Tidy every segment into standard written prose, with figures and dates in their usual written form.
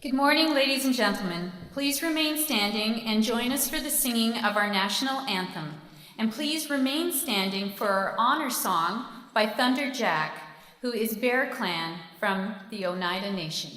Good morning, ladies and gentlemen. Please remain standing and join us for the singing of our national anthem. And please remain standing for our honor song by Thunder Jack, who is Bear Clan from the Oneida Nation.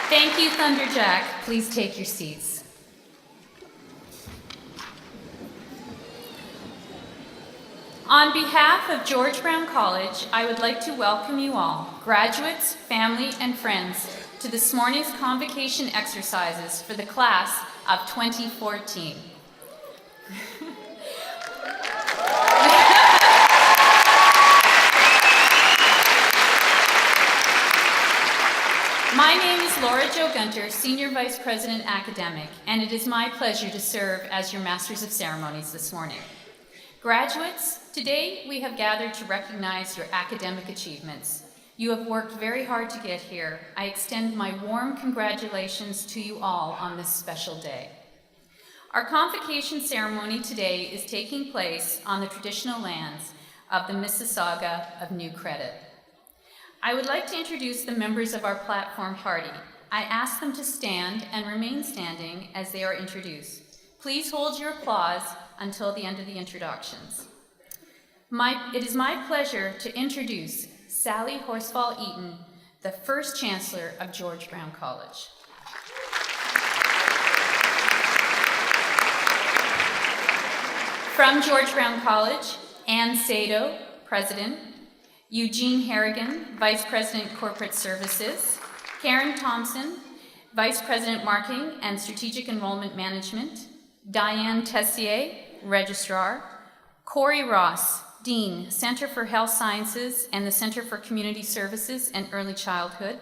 Thank you, Thunder Jack. Please take your seats. On behalf of George Brown College, I would like to welcome you all, graduates, family, and friends, to this morning's convocation exercises for the class of 2014. My name is Laura Jo Gunter, Senior Vice President Academic, and it is my pleasure to serve as your Masters of Ceremonies this morning. Graduates, today we have gathered to recognize your academic achievements. You have worked very hard to get here. I extend my warm congratulations to you all on this special day. Our convocation ceremony today is taking place on the traditional lands of the Mississauga of New Credit. I would like to introduce the members of our platform party. I ask them to stand and remain standing as they are introduced. Please hold your applause until the end of the introductions. It is my pleasure to introduce Sally Horsfall-Eaton, the first Chancellor of George Brown College. From George Brown College, Ann Sado, President, Eugene Harrigan, Vice President Corporate Services, Karen Thompson, Vice President Marketing and Strategic Enrollment Management, Diane Tessier, Registrar, Corey Ross, Dean, Center for Health Sciences and the Center for Community Services and Early Childhood.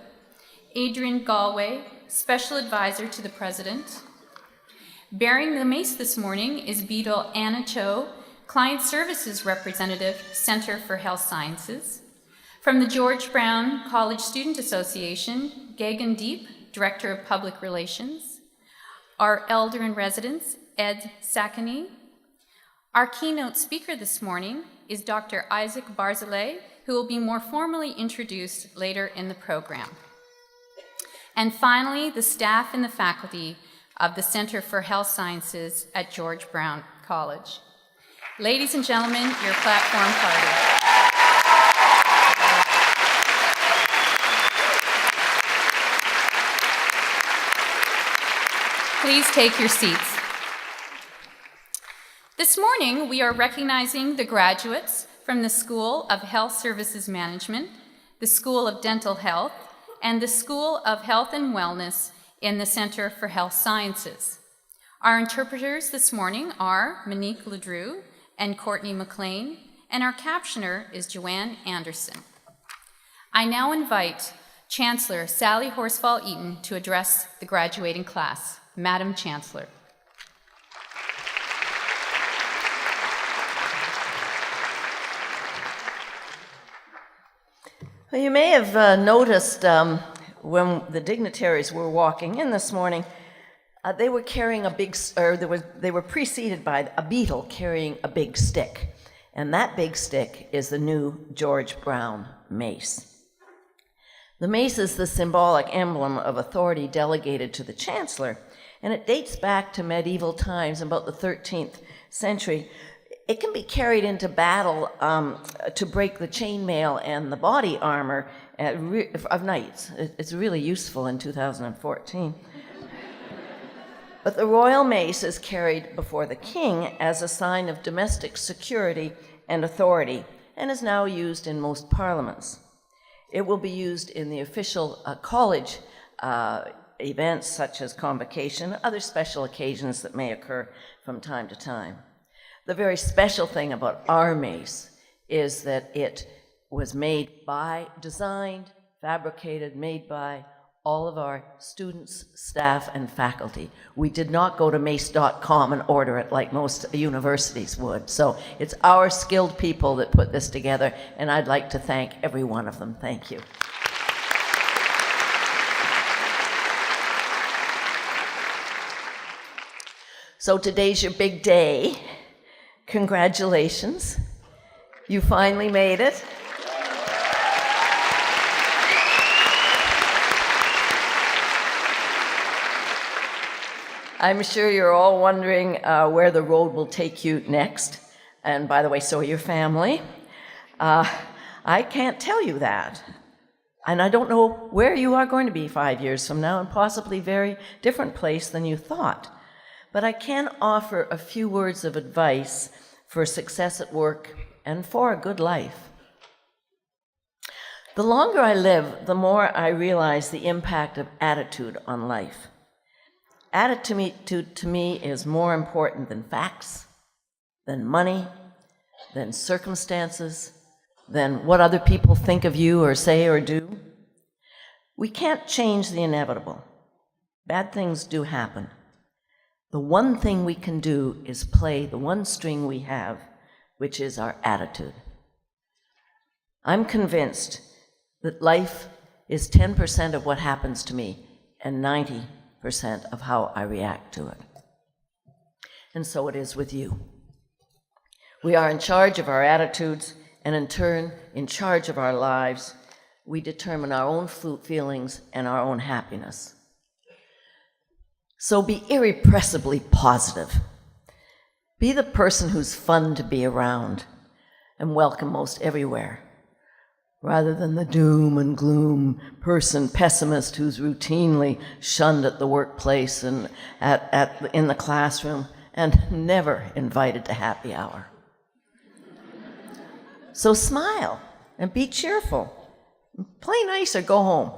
Adrian Galway, Special Advisor to the President. Bearing the mace this morning is Beadle Anna Cho, Client Services Representative, Center for Health Sciences. From the George Brown College Student Association, Gagan Deep, Director of Public Relations. Our Elder in Residence, Ed Sakany. Our keynote speaker this morning is Dr. Isaac Barzilay, who will be more formally introduced later in the program. And finally, the staff and the faculty of the Center for Health Sciences at George Brown College. Ladies and gentlemen, your platform party. Please take your seats. This morning, we are recognizing the graduates from the School of Health Services Management, the School of Dental Health, and the School of Health and Wellness in the Center for Health Sciences. Our interpreters this morning are Monique Ledrew and Courtney McLean, and our captioner is Joanne Anderson. I now invite Chancellor Sally Horsfall-Eaton to address the graduating class. Madam Chancellor. Well, you may have noticed when the dignitaries were walking in this morning, they were carrying a big, they were preceded by a beetle carrying a big stick, and that big stick is the new George Brown mace. The mace is the symbolic emblem of authority delegated to the chancellor, and it dates back to medieval times, about the 13th century. It can be carried into battle to break the chainmail and the body armor of knights. It's really useful in 2014. But the royal mace is carried before the king as a sign of domestic security and authority, and is now used in most parliaments. It will be used in the official college events such as Convocation, other special occasions that may occur from time to time. The very special thing about our mace is that it was designed, fabricated, made by all of our students, staff, and faculty. We did not go to mace.com and order it like most universities would. So it's our skilled people that put this together, and I'd like to thank every one of them. Thank you. So today's your big day. Congratulations. You finally made it. I'm sure you're all wondering where the road will take you next. And by the way, so are your family. I can't tell you that. And I don't know where you are going to be 5 years from now, and possibly a very different place than you thought. But I can offer a few words of advice for success at work and for a good life. The longer I live, the more I realize the impact of attitude on life. Attitude to me is more important than facts, than money, than circumstances, than what other people think of you or say or do. We can't change the inevitable. Bad things do happen. The one thing we can do is play the one string we have, which is our attitude. I'm convinced that life is 10% of what happens to me and 90% of how I react to it. And so it is with you. We are in charge of our attitudes, and in turn, in charge of our lives. We determine our own feelings and our own happiness. So be irrepressibly positive. Be the person who's fun to be around and welcome most everywhere, rather than the doom and gloom pessimist who's routinely shunned at the workplace and in the classroom and never invited to happy hour. So smile and be cheerful. Play nice or go home.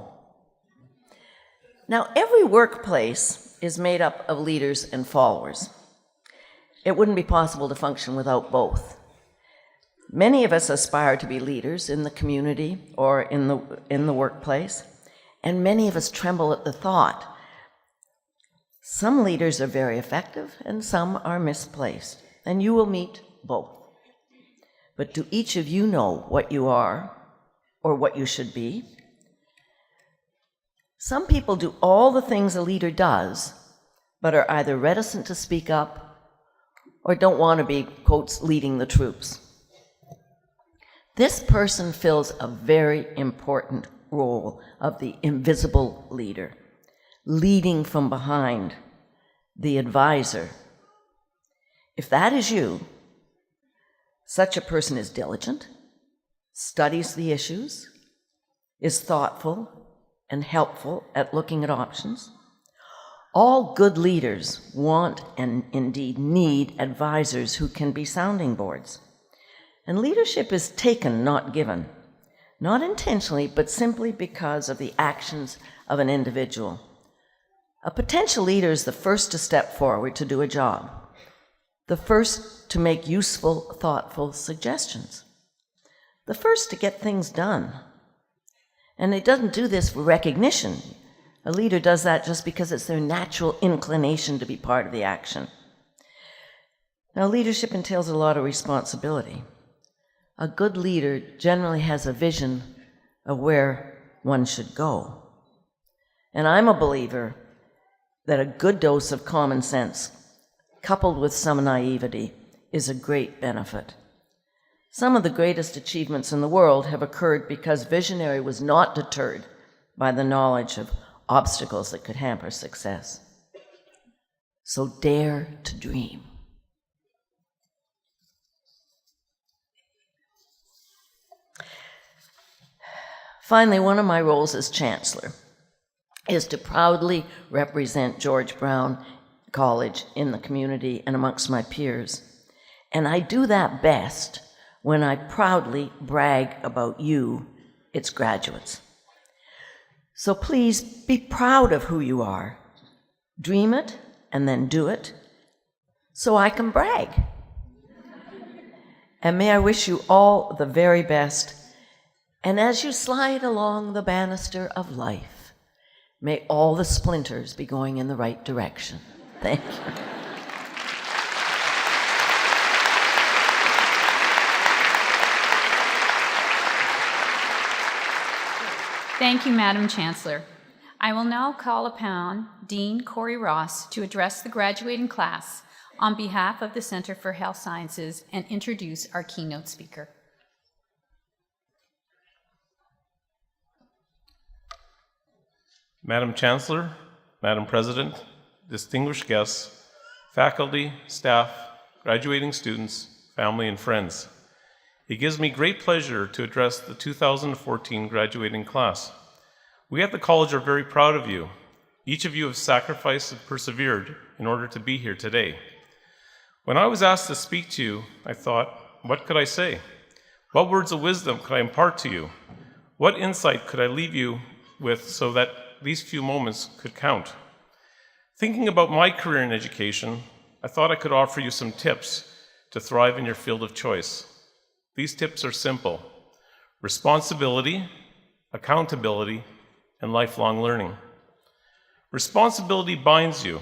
Now, every workplace is made up of leaders and followers. It wouldn't be possible to function without both. Many of us aspire to be leaders in the community or in the workplace, and many of us tremble at the thought. Some leaders are very effective and some are misplaced, and you will meet both. But do each of you know what you are or what you should be? Some people do all the things a leader does, but are either reticent to speak up or don't want to be, quotes, leading the troops. This person fills a very important role of the invisible leader, leading from behind, the advisor. If that is you, such a person is diligent, studies the issues, is thoughtful and helpful at looking at options. All good leaders want and indeed need advisors who can be sounding boards. And leadership is taken, not given, not intentionally, but simply because of the actions of an individual. A potential leader is the first to step forward to do a job, the first to make useful, thoughtful suggestions, the first to get things done. And it doesn't do this for recognition. A leader does that just because it's their natural inclination to be part of the action. Now, leadership entails a lot of responsibility. A good leader generally has a vision of where one should go. And I'm a believer that a good dose of common sense, coupled with some naivety, is a great benefit. Some of the greatest achievements in the world have occurred because visionary was not deterred by the knowledge of obstacles that could hamper success. So dare to dream. Finally, one of my roles as chancellor is to proudly represent George Brown College in the community and amongst my peers. And I do that best when I proudly brag about you, its graduates. So please be proud of who you are. Dream it and then do it so I can brag. And may I wish you all the very best. And as you slide along the banister of life, may all the splinters be going in the right direction. Thank you. Thank you, Madam Chancellor. I will now call upon Dean Corey Ross to address the graduating class on behalf of the Center for Health Sciences and introduce our keynote speaker. Madam Chancellor, Madam President, distinguished guests, faculty, staff, graduating students, family, and friends. It gives me great pleasure to address the 2014 graduating class. We at the college are very proud of you. Each of you have sacrificed and persevered in order to be here today. When I was asked to speak to you, I thought, what could I say? What words of wisdom could I impart to you? What insight could I leave you with so that these few moments could count? Thinking about my career in education, I thought I could offer you some tips to thrive in your field of choice. These tips are simple: responsibility, accountability, and lifelong learning. Responsibility binds you,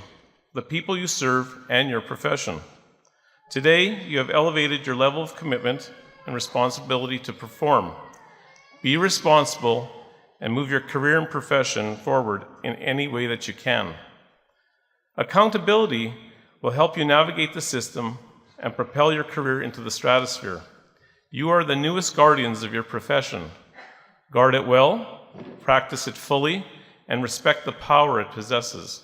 the people you serve, and your profession. Today, you have elevated your level of commitment and responsibility to perform. Be responsible and move your career and profession forward in any way that you can. Accountability will help you navigate the system and propel your career into the stratosphere. You are the newest guardians of your profession. Guard it well, practice it fully, and respect the power it possesses.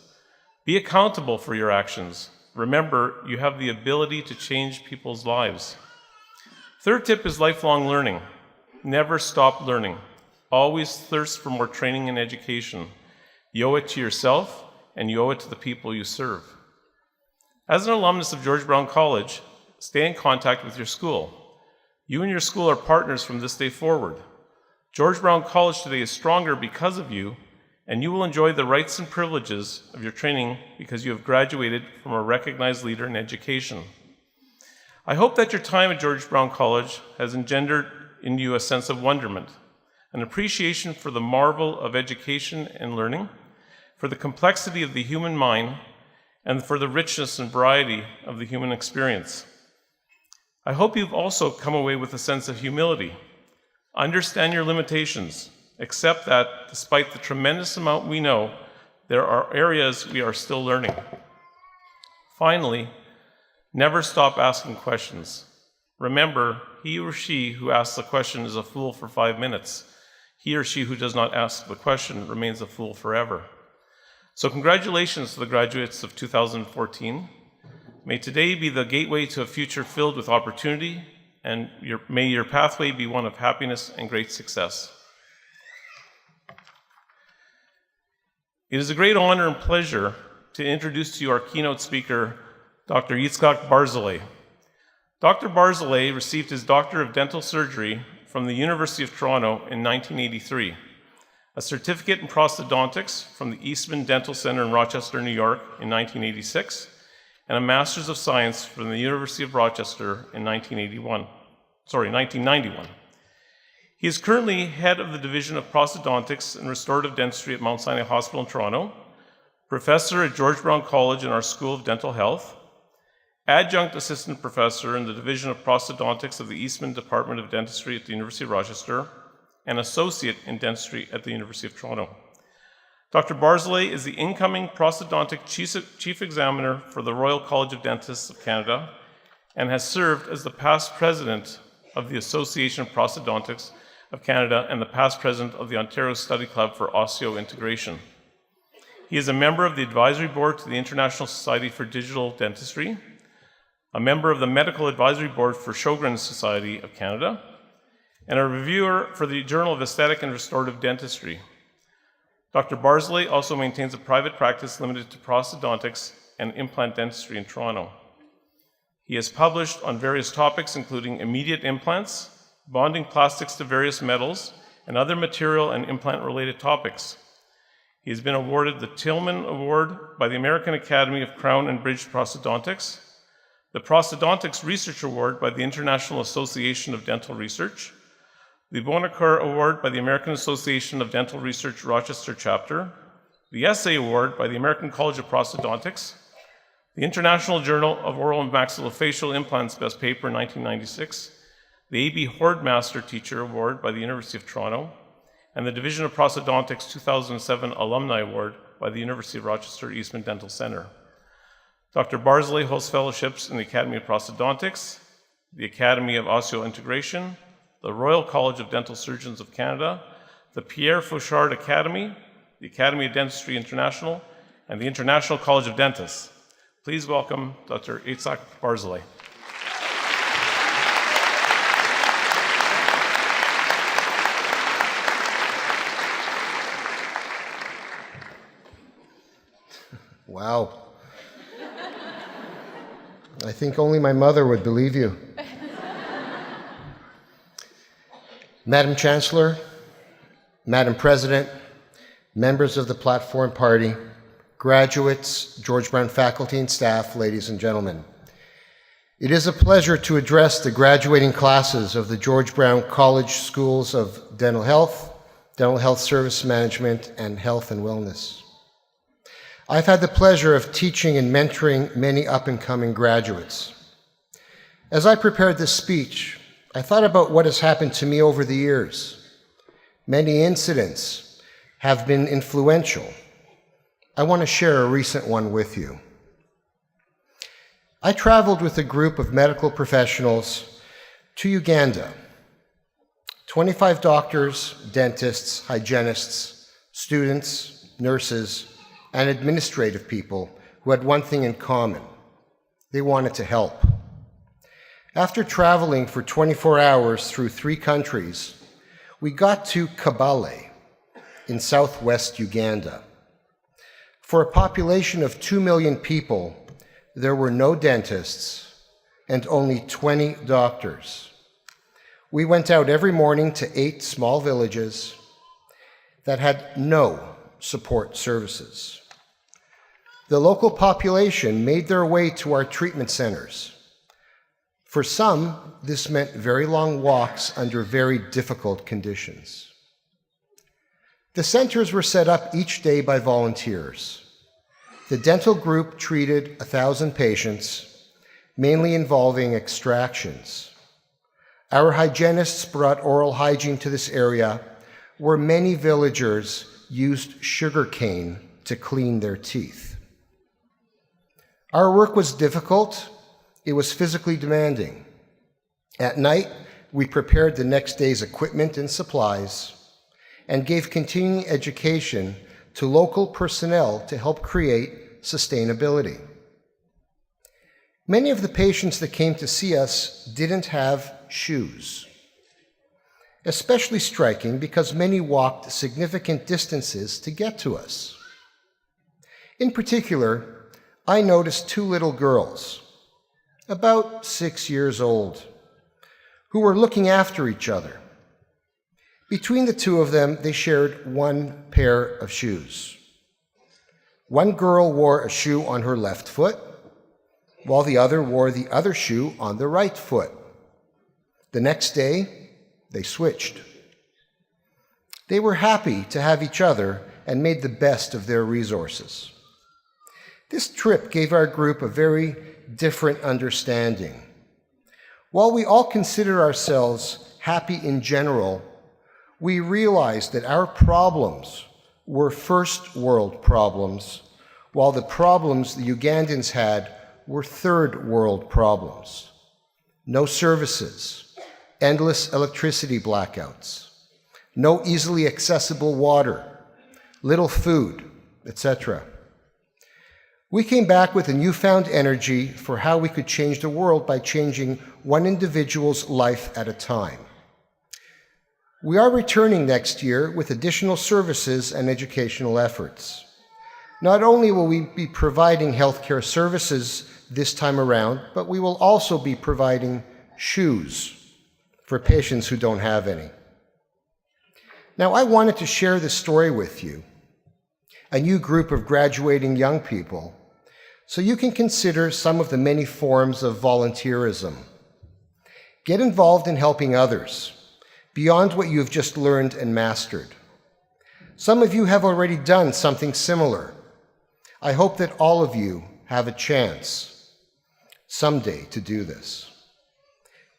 Be accountable for your actions. Remember, you have the ability to change people's lives. Third tip is lifelong learning. Never stop learning. Always thirst for more training and education. You owe it to yourself, and you owe it to the people you serve. As an alumnus of George Brown College, stay in contact with your school. You and your school are partners from this day forward. George Brown College today is stronger because of you, and you will enjoy the rights and privileges of your training because you have graduated from a recognized leader in education. I hope that your time at George Brown College has engendered in you a sense of wonderment, an appreciation for the marvel of education and learning, for the complexity of the human mind, and for the richness and variety of the human experience. I hope you've also come away with a sense of humility. Understand your limitations. Accept that, despite the tremendous amount we know, there are areas we are still learning. Finally, never stop asking questions. Remember, he or she who asks the question is a fool for 5 minutes. He or she who does not ask the question remains a fool forever. So congratulations to the graduates of 2014. May today be the gateway to a future filled with opportunity, and may your pathway be one of happiness and great success. It is a great honor and pleasure to introduce to you our keynote speaker, Dr. Yitzhak Barzilay. Dr. Barzilay received his Doctor of Dental Surgery from the University of Toronto in 1983, a certificate in prosthodontics from the Eastman Dental Center in Rochester, New York in 1986, and a Master's of Science from the University of Rochester in 1991. He is currently head of the Division of Prosthodontics and Restorative Dentistry at Mount Sinai Hospital in Toronto, professor at George Brown College in our School of Dental Health, adjunct assistant professor in the Division of Prosthodontics of the Eastman Department of Dentistry at the University of Rochester, and associate in dentistry at the University of Toronto. Dr. Barzilay is the incoming prosthodontic chief examiner for the Royal College of Dentists of Canada and has served as the past president of the Association of Prosthodontics of Canada and the past president of the Ontario Study Club for Osseointegration. He is a member of the advisory board to the International Society for Digital Dentistry, a member of the Medical Advisory Board for Sjogren's Society of Canada, and a reviewer for the Journal of Aesthetic and Restorative Dentistry. Dr. Barzilay also maintains a private practice limited to prosthodontics and implant dentistry in Toronto. He has published on various topics including immediate implants, bonding plastics to various metals, and other material and implant-related topics. He has been awarded the Tillman Award by the American Academy of Crown and Bridge Prosthodontics, the Prosthodontics Research Award by the International Association of Dental Research, the Bonacar Award by the American Association of Dental Research Rochester Chapter, the Essay Award by the American College of Prosthodontics, the International Journal of Oral and Maxillofacial Implants Best Paper 1996, the A.B. Hordmaster Teacher Award by the University of Toronto, and the Division of Prosthodontics 2007 Alumni Award by the University of Rochester Eastman Dental Center. Dr. Barzilay holds fellowships in the Academy of Prosthodontics, the Academy of Osseointegration, the Royal College of Dental Surgeons of Canada, the Pierre Fauchard Academy, the Academy of Dentistry International, and the International College of Dentists. Please welcome Dr. Yitzhak Barzilay. Wow. I think only my mother would believe you. Madam Chancellor, Madam President, members of the Platform Party, graduates, George Brown faculty and staff, ladies and gentlemen. It is a pleasure to address the graduating classes of the George Brown College Schools of Dental Health Service Management, and Health and Wellness. I've had the pleasure of teaching and mentoring many up-and-coming graduates. As I prepared this speech, I thought about what has happened to me over the years. Many incidents have been influential. I want to share a recent one with you. I traveled with a group of medical professionals to Uganda. 25 doctors, dentists, hygienists, students, nurses, and administrative people who had one thing in common. They wanted to help. After traveling for 24 hours through 3 countries, we got to Kabale in southwest Uganda. For a population of 2 million people, there were no dentists and only 20 doctors. We went out every morning to 8 small villages that had no support services. The local population made their way to our treatment centers. For some, this meant very long walks under very difficult conditions. The centers were set up each day by volunteers. The dental group treated 1,000 patients, mainly involving extractions. Our hygienists brought oral hygiene to this area, where many villagers used sugar cane to clean their teeth. Our work was difficult. It was physically demanding. At night, we prepared the next day's equipment and supplies and gave continuing education to local personnel to help create sustainability. Many of the patients that came to see us didn't have shoes. Especially striking because many walked significant distances to get to us. In particular, I noticed 2 little girls, about 6 years old, who were looking after each other. Between the 2 of them, they shared 1 pair of shoes. One girl wore a shoe on her left foot, while the other wore the other shoe on the right foot. The next day, they switched. They were happy to have each other and made the best of their resources. This trip gave our group a very different understanding. While we all consider ourselves happy in general, we realized that our problems were first world problems, while the problems the Ugandans had were third world problems. No services, endless electricity blackouts, no easily accessible water, little food, etc. We came back with a newfound energy for how we could change the world by changing one individual's life at a time. We are returning next year with additional services and educational efforts. Not only will we be providing healthcare services this time around, but we will also be providing shoes for patients who don't have any. Now, I wanted to share this story with you, a new group of graduating young people, so you can consider some of the many forms of volunteerism. Get involved in helping others, beyond what you have just learned and mastered. Some of you have already done something similar. I hope that all of you have a chance someday to do this.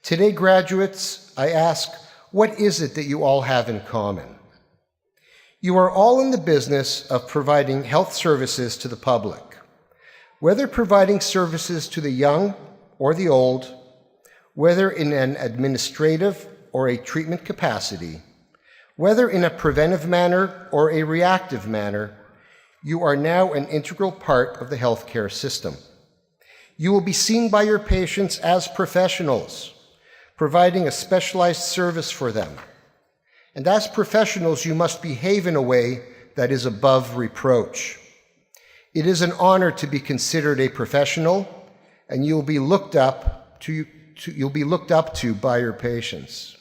Today, graduates, I ask, what is it that you all have in common? You are all in the business of providing health services to the public. Whether providing services to the young or the old, whether in an administrative or a treatment capacity, whether in a preventive manner or a reactive manner, you are now an integral part of the healthcare system. You will be seen by your patients as professionals, providing a specialized service for them. And as professionals, you must behave in a way that is above reproach. It is an honor to be considered a professional, and you'll be looked up to by your patients.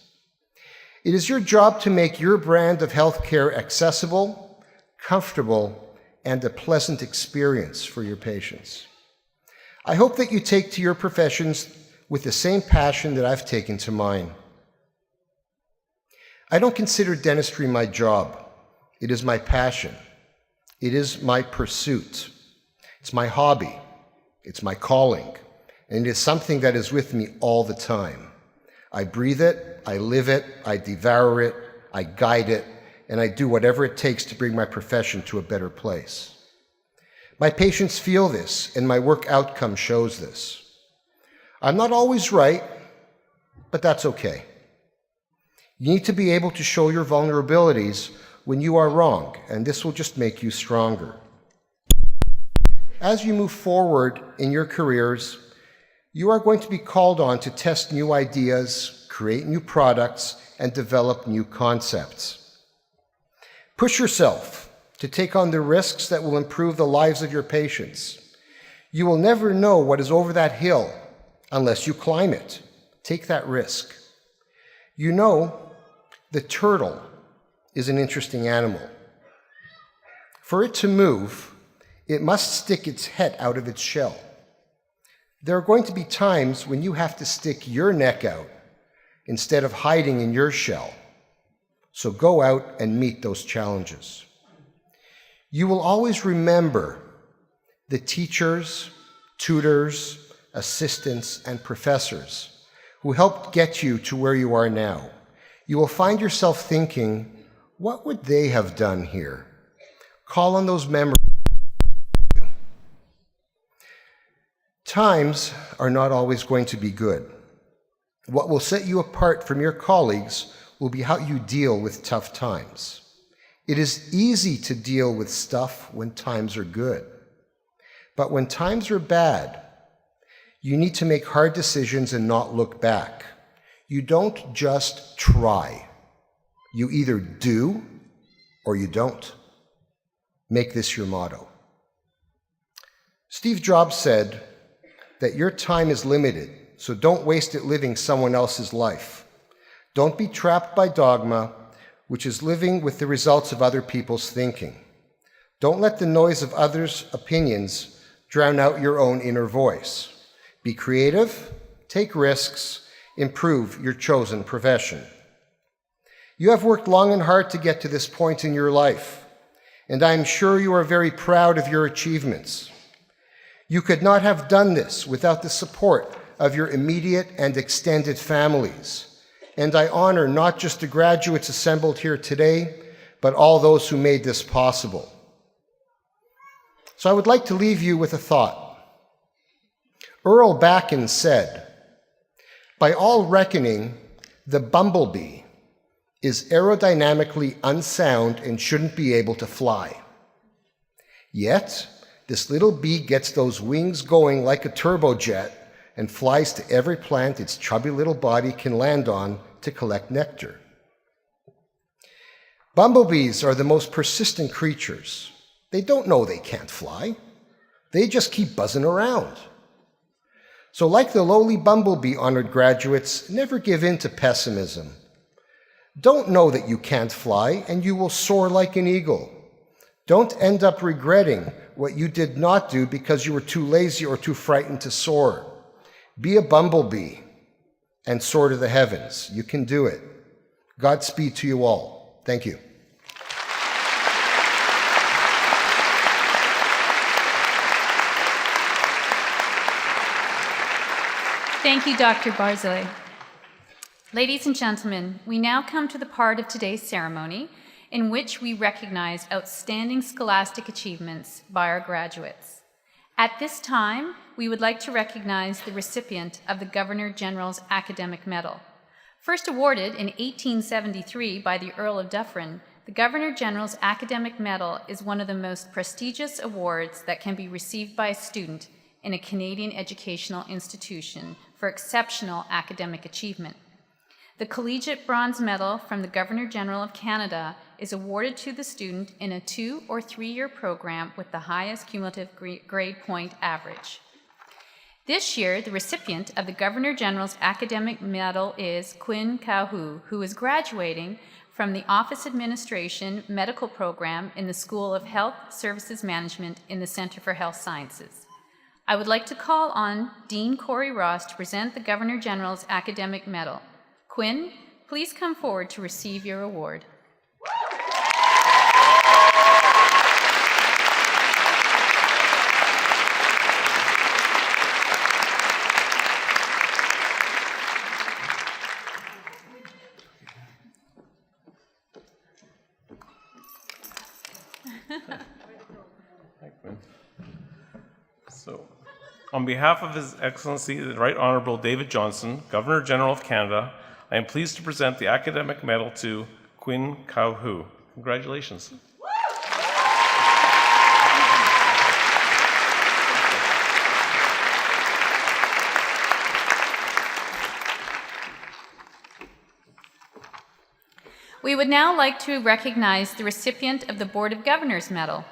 It is your job to make your brand of healthcare accessible, comfortable, and a pleasant experience for your patients. I hope that you take to your professions with the same passion that I've taken to mine. I don't consider dentistry my job. It is my passion. It is my pursuit. It's my hobby. It's my calling. And it is something that is with me all the time. I breathe it, I live it, I devour it, I guide it, and I do whatever it takes to bring my profession to a better place. My patients feel this, and my work outcome shows this. I'm not always right, but that's okay. You need to be able to show your vulnerabilities when you are wrong, and this will just make you stronger. As you move forward in your careers, you are going to be called on to test new ideas, create new products, and develop new concepts. Push yourself to take on the risks that will improve the lives of your patients. You will never know what is over that hill unless you climb it. Take that risk. You know, the turtle is an interesting animal. For it to move, it must stick its head out of its shell. There are going to be times when you have to stick your neck out instead of hiding in your shell. So go out and meet those challenges. You will always remember the teachers, tutors, assistants, and professors who helped get you to where you are now. You will find yourself thinking, what would they have done here? Call on those memories. Times are not always going to be good. What will set you apart from your colleagues will be how you deal with tough times. It is easy to deal with stuff when times are good. But when times are bad, you need to make hard decisions and not look back. You don't just try. You either do or you don't. Make this your motto. Steve Jobs said that your time is limited, so don't waste it living someone else's life. Don't be trapped by dogma, which is living with the results of other people's thinking. Don't let the noise of others' opinions drown out your own inner voice. Be creative, take risks, improve your chosen profession. You have worked long and hard to get to this point in your life, and I am sure you are very proud of your achievements. You could not have done this without the support of your immediate and extended families. And I honor not just the graduates assembled here today, but all those who made this possible. So I would like to leave you with a thought. Earl Bakken said, "By all reckoning, the bumblebee is aerodynamically unsound and shouldn't be able to fly. Yet, this little bee gets those wings going like a turbojet and flies to every plant its chubby little body can land on to collect nectar." Bumblebees are the most persistent creatures. They don't know they can't fly. They just keep buzzing around. So like the lowly bumblebee, honored graduates, never give in to pessimism. Don't know that you can't fly and you will soar like an eagle. Don't end up regretting what you did not do because you were too lazy or too frightened to soar. Be a bumblebee and soar to the heavens. You can do it. Godspeed to you all. Thank you. Thank you, Dr. Barzilay. Ladies and gentlemen, we now come to the part of today's ceremony in which we recognize outstanding scholastic achievements by our graduates. At this time, we would like to recognize the recipient of the Governor General's Academic Medal. First awarded in 1873 by the Earl of Dufferin, the Governor General's Academic Medal is one of the most prestigious awards that can be received by a student in a Canadian educational institution for exceptional academic achievement. The Collegiate Bronze Medal from the Governor General of Canada is awarded to the student in a 2- or 3-year program with the highest cumulative grade point average. This year, the recipient of the Governor General's Academic Medal is Quinn Kauhu, who is graduating from the Office Administration Medical Program in the School of Health Services Management in the Center for Health Sciences. I would like to call on Dean Corey Ross to present the Governor General's Academic Medal. Quinn, please come forward to receive your award. So, on behalf of His Excellency the Right Honorable David Johnston, Governor General of Canada, I am pleased to present the academic medal to Quinn Kauhu. Congratulations. We would now like to recognize the recipient of the Board of Governors Medal.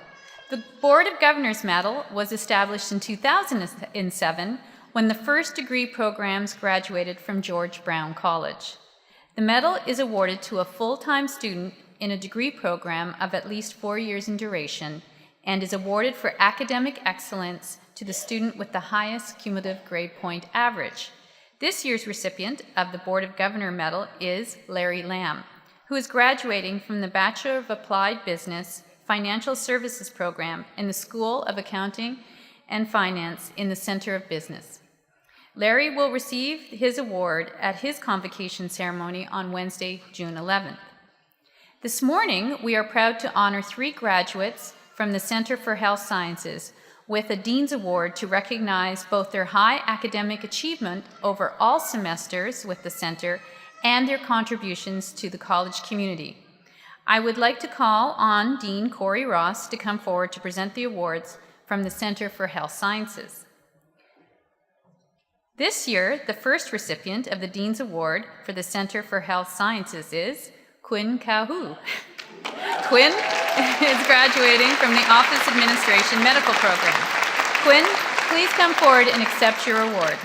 The Board of Governors Medal was established in 2007 when the first degree programs graduated from George Brown College. The medal is awarded to a full-time student in a degree program of at least 4 years in duration and is awarded for academic excellence to the student with the highest cumulative grade point average. This year's recipient of the Board of Governor Medal is Larry Lamb, who is graduating from the Bachelor of Applied Business Financial Services program in the School of Accounting and Finance in the Center of Business. Larry will receive his award at his convocation ceremony on Wednesday, June 11th. This morning, we are proud to honor 3 graduates from the Center for Health Sciences with a Dean's Award to recognize both their high academic achievement over all semesters with the Center and their contributions to the college community. I would like to call on Dean Corey Ross to come forward to present the awards from the Center for Health Sciences. This year, the first recipient of the Dean's Award for the Center for Health Sciences is Quinn Kahu. Quinn is graduating from the Office Administration Medical Program. Quinn, please come forward and accept your award.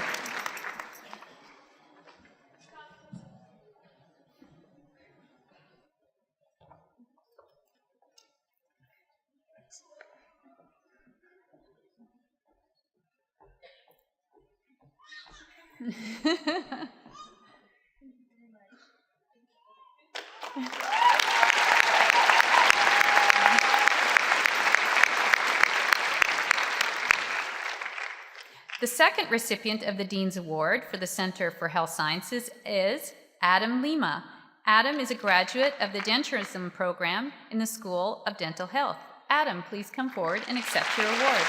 The second recipient of the Dean's Award for the Center for Health Sciences is Adam Lima. Adam is a graduate of the Denturism program in the School of Dental Health. Adam, please come forward and accept your award.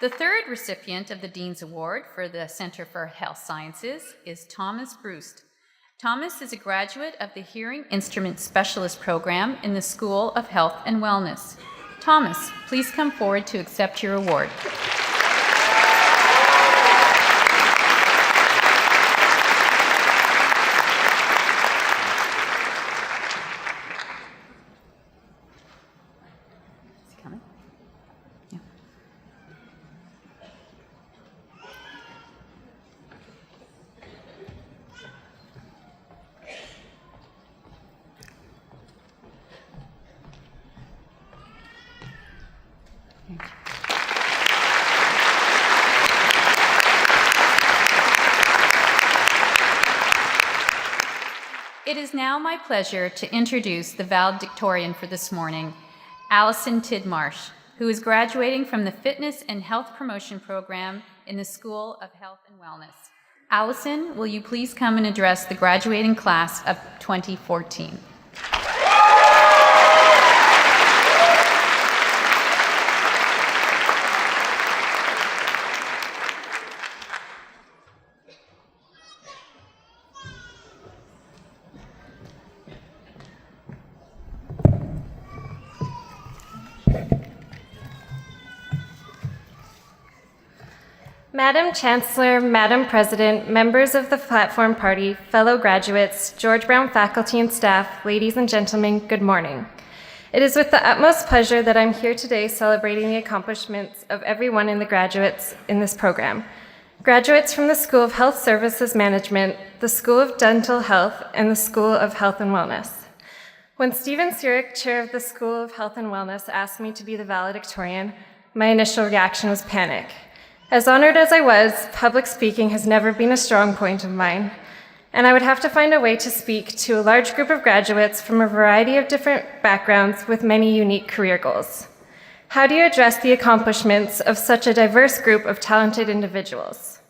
The third recipient of the Dean's Award for the Center for Health Sciences is Thomas Brust. Thomas is a graduate of the Hearing Instrument Specialist program in the School of Health and Wellness. Thomas, please come forward to accept your award. Is he coming? Yeah. It is now my pleasure to introduce the valedictorian for this morning, Allison Tidmarsh, who is graduating from the Fitness and Health Promotion Program in the School of Health and Wellness. Allison, will you please come and address the graduating class of 2014? Madam Chancellor, Madam President, members of the Platform Party, fellow graduates, George Brown faculty and staff, ladies and gentlemen, good morning. It is with the utmost pleasure that I'm here today celebrating the accomplishments of everyone in the graduates in this program. Graduates from the School of Health Services Management, the School of Dental Health, and the School of Health and Wellness. When Stephen Sirik, chair of the School of Health and Wellness, asked me to be the valedictorian, my initial reaction was panic. As honored as I was, public speaking has never been a strong point of mine, and I would have to find a way to speak to a large group of graduates from a variety of different backgrounds with many unique career goals. How do you address the accomplishments of such a diverse group of talented individuals?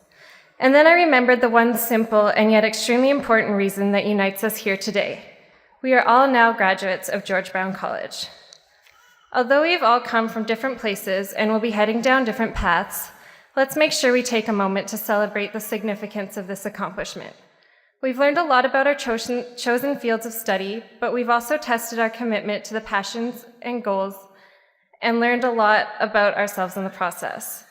And then I remembered the one simple and yet extremely important reason that unites us here today. We are all now graduates of George Brown College. Although we've all come from different places and will be heading down different paths, let's make sure we take a moment to celebrate the significance of this accomplishment. We've learned a lot about our chosen fields of study, but we've also tested our commitment to the passions and goals and learned a lot about ourselves in the process.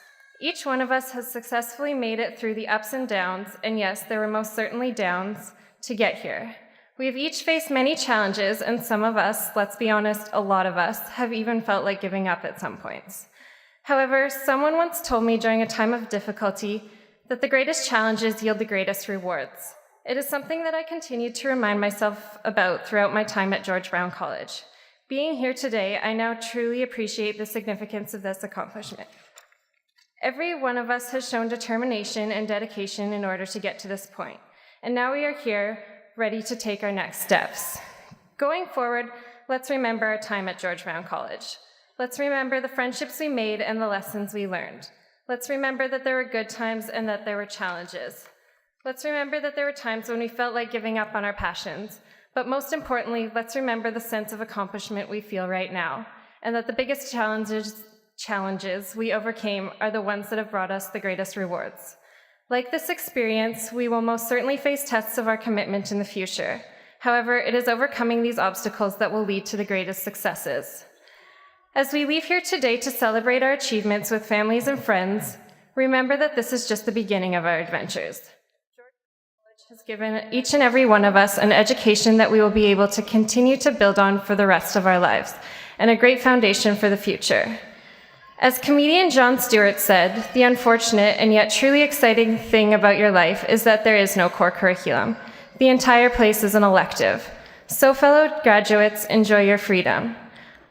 Each one of us has successfully made it through the ups and downs, and yes, there were most certainly downs, to get here. We have each faced many challenges, and some of us, let's be honest, a lot of us, have even felt like giving up at some points. However, someone once told me during a time of difficulty that the greatest challenges yield the greatest rewards. It is something that I continue to remind myself about throughout my time at George Brown College. Being here today, I now truly appreciate the significance of this accomplishment. Every one of us has shown determination and dedication in order to get to this point, and now we are here, ready to take our next steps. Going forward, let's remember our time at George Brown College. Let's remember the friendships we made and the lessons we learned. Let's remember that there were good times and that there were challenges. Let's remember that there were times when we felt like giving up on our passions. But most importantly, let's remember the sense of accomplishment we feel right now, and that the biggest challenges we overcame are the ones that have brought us the greatest rewards. Like this experience, we will most certainly face tests of our commitment in the future. However, it is overcoming these obstacles that will lead to the greatest successes. As we leave here today to celebrate our achievements with families and friends, remember that this is just the beginning of our adventures. George College has given each and every one of us an education that we will be able to continue to build on for the rest of our lives, and a great foundation for the future. As comedian Jon Stewart said, the unfortunate and yet truly exciting thing about your life is that there is no core curriculum. The entire place is an elective. So fellow graduates, enjoy your freedom.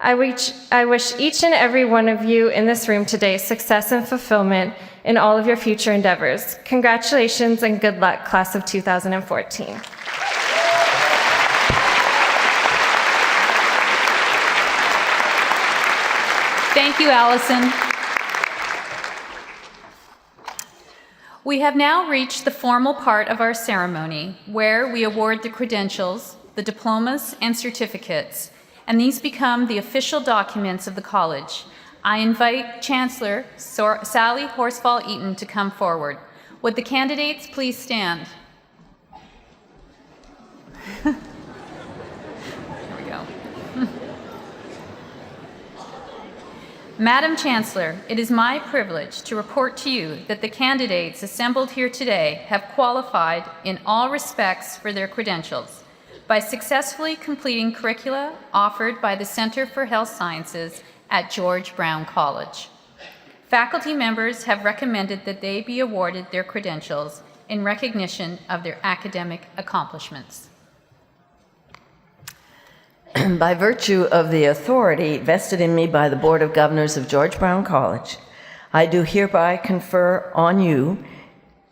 I wish each and every one of you in this room today success and fulfillment in all of your future endeavors. Congratulations and good luck, class of 2014. Thank you, Allison. We have now reached the formal part of our ceremony, where we award the credentials, the diplomas, and certificates, and these become the official documents of the college. I invite Chancellor Sally Horsfall-Eaton to come forward. Would the candidates please stand? Here we go. Madam Chancellor, it is my privilege to report to you that the candidates assembled here today have qualified in all respects for their credentials by successfully completing curricula offered by the Center for Health Sciences at George Brown College. Faculty members have recommended that they be awarded their credentials in recognition of their academic accomplishments. By virtue of the authority vested in me by the Board of Governors of George Brown College, I do hereby confer on you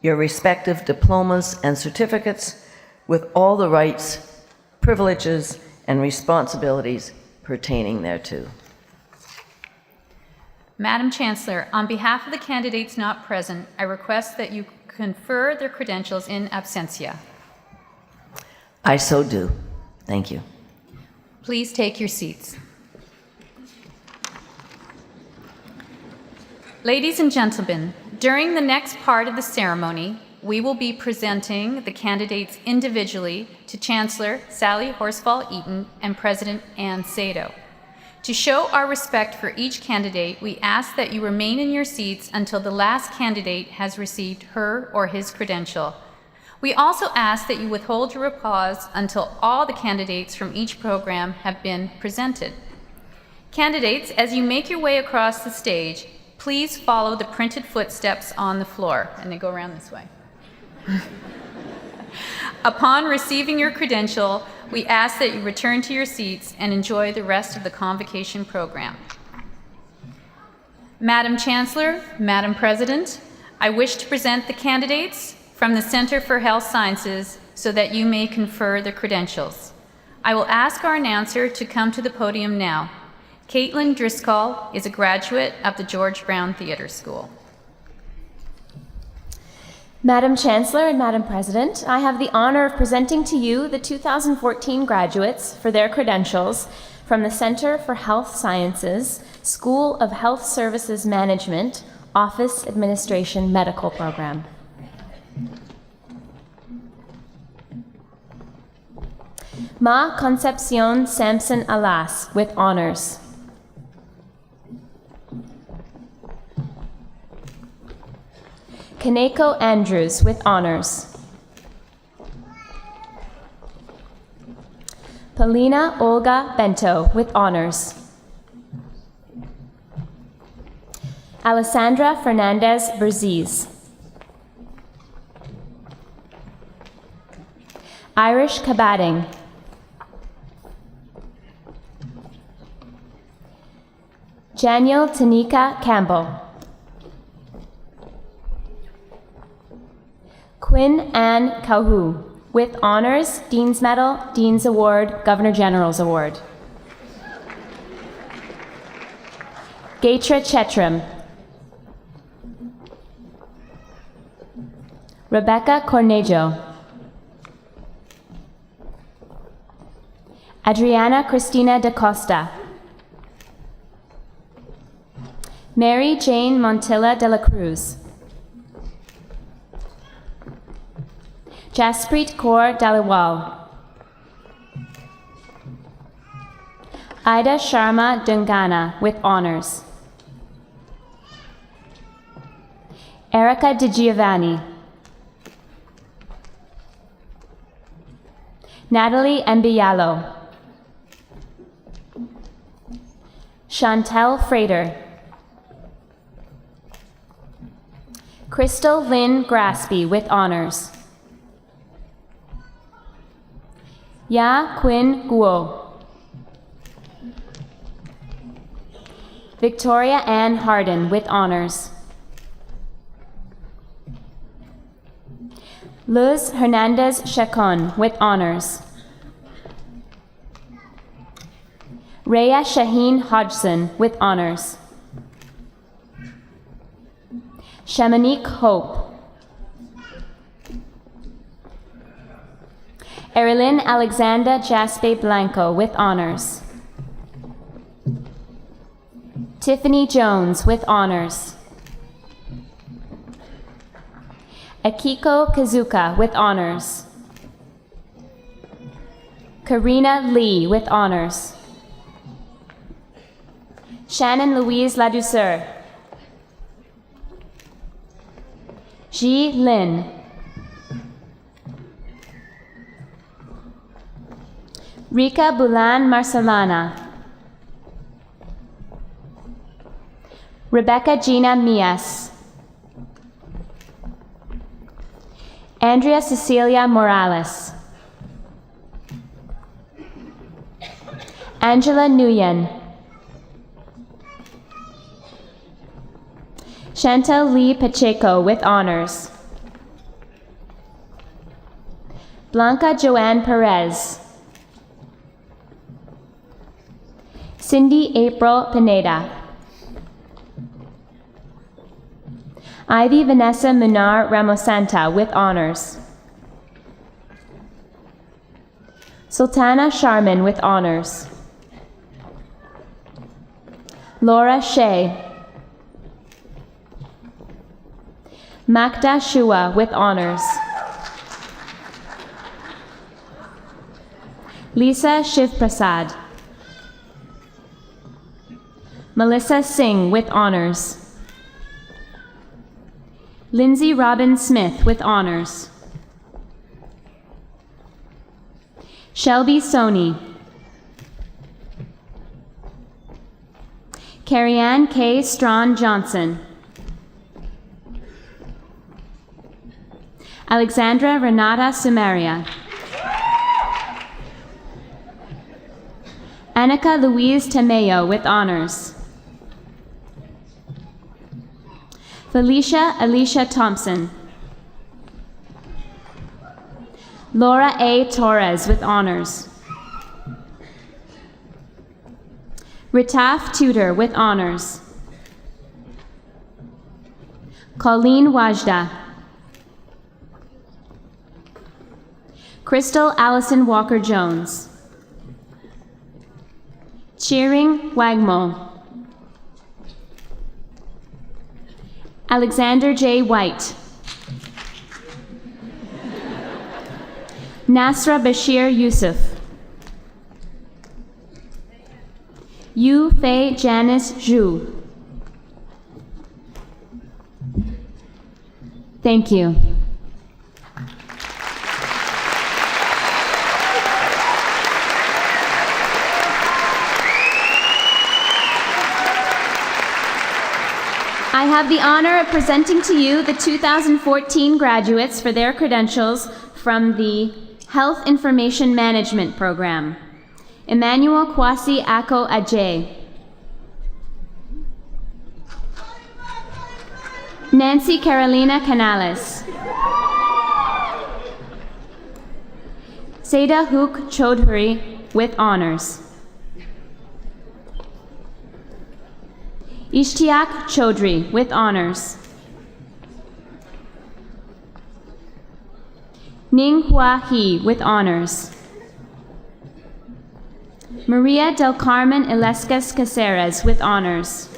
your respective diplomas and certificates with all the rights, privileges, and responsibilities pertaining thereto. Madam Chancellor, on behalf of the candidates not present, I request that you confer their credentials in absentia. I so do. Thank you. Please take your seats. Ladies and gentlemen, during the next part of the ceremony, we will be presenting the candidates individually to Chancellor Sally Horsfall-Eaton and President Ann Sato. To show our respect for each candidate, we ask that you remain in your seats until the last candidate has received her or his credential. We also ask that you withhold your applause until all the candidates from each program have been presented. Candidates, as you make your way across the stage, please follow the printed footsteps on the floor, and they go around this way. Upon receiving your credential, we ask that you return to your seats and enjoy the rest of the Convocation program. Madam Chancellor, Madam President, I wish to present the candidates from the Center for Health Sciences so that you may confer the credentials. I will ask our announcer to come to the podium now. Caitlin Driscoll is a graduate of the George Brown Theatre School. Madam Chancellor and Madam President, I have the honor of presenting to you the 2014 graduates for their credentials from the Center for Health Sciences, School of Health Services Management, Office Administration Medical Program. Ma Concepcion Sampson Alas with honors. Kaneko Andrews with honors. Polina Olga Bento with honors. Alessandra Fernandez Berziz. Irish Kabading. Janiel Tanika Campbell. Quinn Ann Kauhu with honors, Dean's Medal, Dean's Award, Governor General's Award. Gaitra Chetram. Rebecca Cornejo. Adriana Cristina da Costa. Mary Jane Montilla de la Cruz. Jasprit Kaur Daliwal. Ida Sharma Dungana with honors. Erica Di Giovanni. Natalie Mbialo. Chantel Frater. Crystal Lynn Graspy with honors. Ya Quinn Guo. Victoria Ann Harden with honors. Luz Hernandez Chacon with honors. Rhea Shaheen Hodgson with honors. Shamanique Hope. Erilyn Alexander Jaspe Blanco with honors. Tiffany Jones with honors. Akiko Kazuka with honors. Karina Lee with honors. Shannon Louise Ladouceur. Ji Lin. Rika Bulan Marcelana. Rebecca Gina Mias. Andrea Cecilia Morales. Angela Nguyen. Chantel Lee Pacheco with honors. Blanca Joanne Perez. Cindy April Pineda. Ivy Vanessa Munar Ramosanta with honors. Sultana Sharman with honors. Laura Shea. Makda Shua with honors. Lisa Shivprasad. Melissa Singh with honors. Lindsay Robin Smith with honors. Shelby Soni. Carrie-Ann K. Strawn Johnson. Alexandra Renata Sumaria. Annika Louise Tamayo with honors. Felicia Alicia Thompson. Laura A. Torres with honors. Ritaf Tudor with honors. Colleen Wajda. Crystal Allison Walker-Jones. Cheering Wagmo. Alexander J. White. Nasra Bashir Yusuf. Yu Fei Janice Zhu. Thank you. I have the honor of presenting to you the 2014 graduates for their credentials from the Health Information Management Program. Emmanuel Kwasi Ako Ajay. Nancy Carolina Canales. Seda Hook Chaudhary with honors. Ishtiaq Chaudhary with honors. Ning Hua He with honors. Maria del Carmen Ilescas Caceres with honors.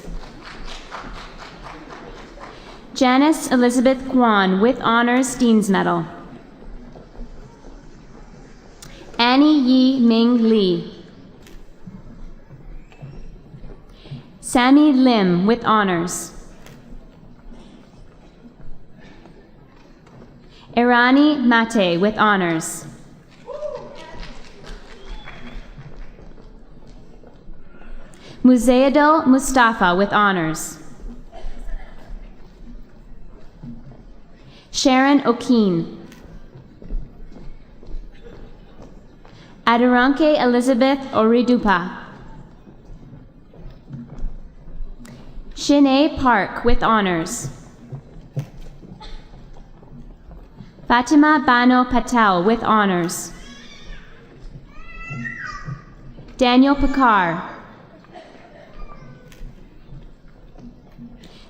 Janice Elizabeth Kwan with honors Dean's Medal. Annie Yi Ming Lee. Sammy Lim with honors. Irani Mate with honors. Muzaidul Mustafa with honors. Sharon O'Keen. Aduranke Elizabeth Oridupa. Shinae Park with honors. Fatima Bano Patel with honors. Daniel Pekar.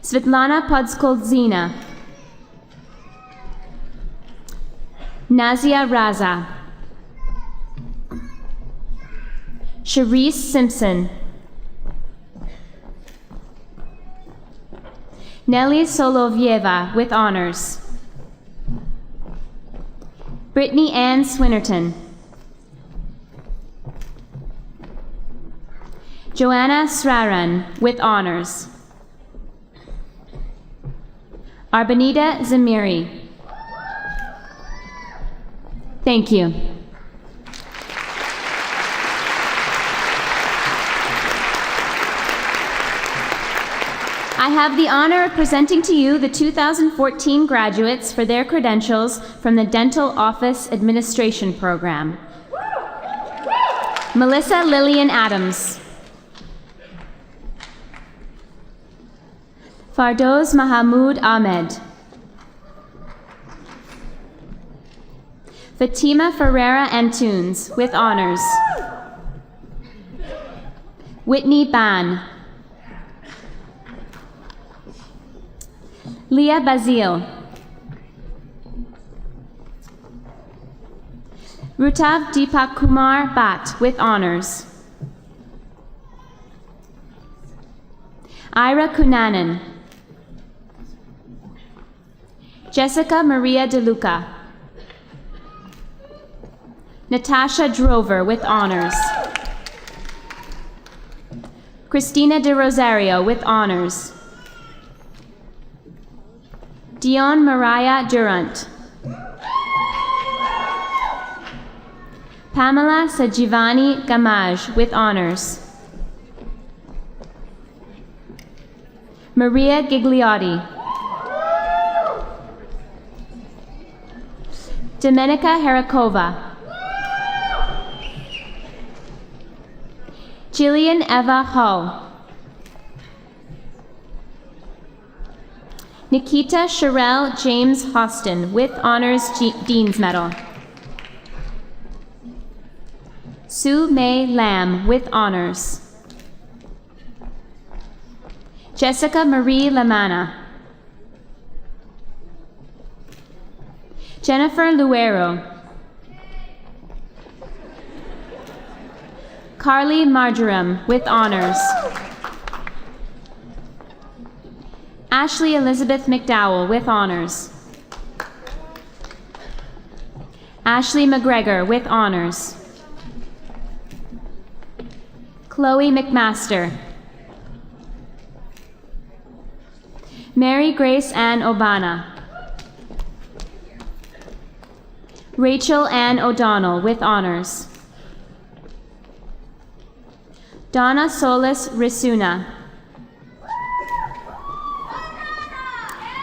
Svetlana Podskolzina. Nazia Raza. Sharice Simpson. Nelly Solovieva with honors. Brittany Ann Swinnerton. Joanna Sraran with honors. Arbanita Zamiri. Thank you. I have the honor of presenting to you the 2014 graduates for their credentials from the Dental Office Administration Program. Melissa Lillian Adams. Fardoz Mahamood Ahmed. Fatima Ferreira Antunes with honors. Whitney Ban. Leah Bazil. Rutav Deepak Kumar Bhatt with honors. Ira Kunanan. Jessica Maria DeLuca. Natasha Drover with honors. Christina de Rosario with honors. Dion Mariah Durant. Pamela Sajivani Gamaj with honors. Maria Gigliotti. Domenica Herakova. Jillian Eva Hull. Nikita Sherelle James Hostin with honors Dean's Medal. Sue May Lamb with honors. Jessica Marie Lamana. Jennifer Luero. Carly Marjoram with honors. Ashley Elizabeth McDowell with honors. Ashley McGregor with honors. Chloe McMaster. Mary Grace Ann Obana. Rachel Ann O'Donnell with honors. Donna Solis Risuna.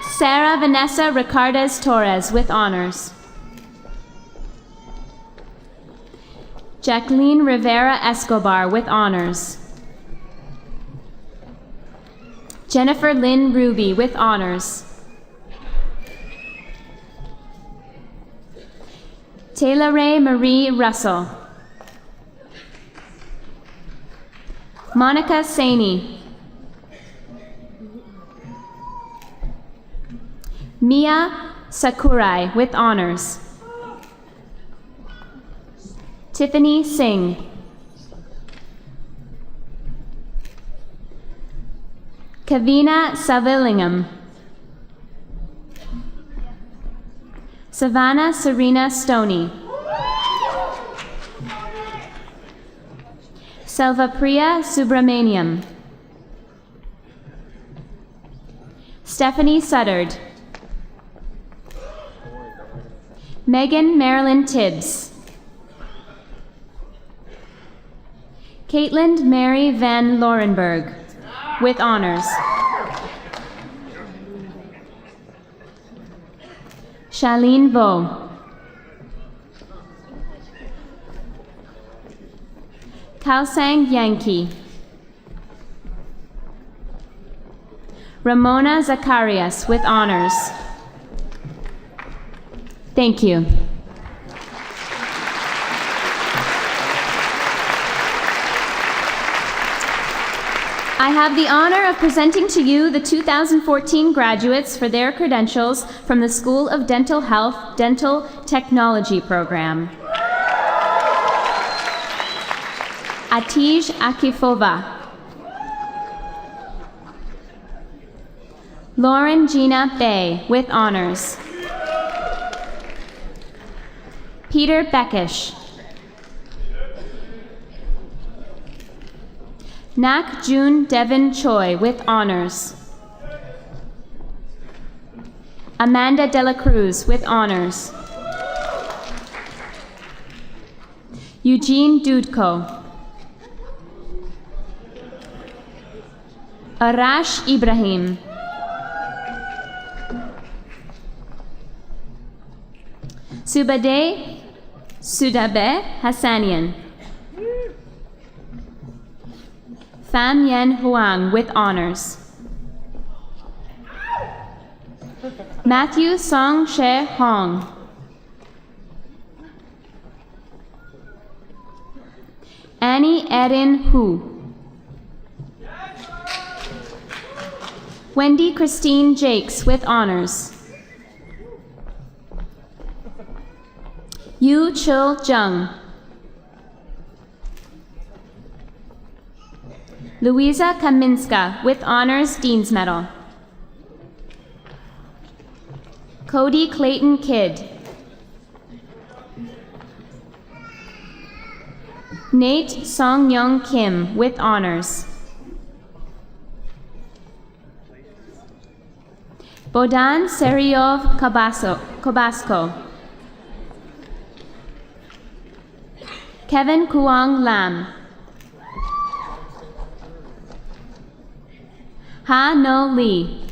Sarah Vanessa Ricardes Torres with honors. Jacqueline Rivera Escobar with honors. Jennifer Lynn Ruby with honors. Taylor Ray Marie Russell. Monica Saini. Mia Sakurai with honors. Tiffany Singh. Kavina Savillingham. Savannah Serena Stoney. Selvapriya Subramaniam. Stephanie Suttard. Megan Marilyn Tibbs. Caitlin Mary Van Lorenberg with honors. Charlene Vo. Kalsang Yankee. Ramona Zacharias with honors. Thank you. I have the honor of presenting to you the 2014 graduates for their credentials from the School of Dental Health Dental Technology Program. Atij Akifova. Lauren Gina Bay with honors. Peter Beckish. Nak June Devon Choi with honors. Amanda Dela Cruz with honors. Eugene Dudko. Arash Ibrahim. Sudabe Hassanian. Fan Yen Huang with honors. Matthew Song She Hong. Annie Erin Hu. Wendy Christine Jakes with honors. Yu Chil Jung. Louisa Kaminska with honors Dean's Medal. Cody Clayton Kidd. Nate Song Young Kim with honors. Bodan Seriov Kobasco. Kevin Kuang Lam. Ha No Lee.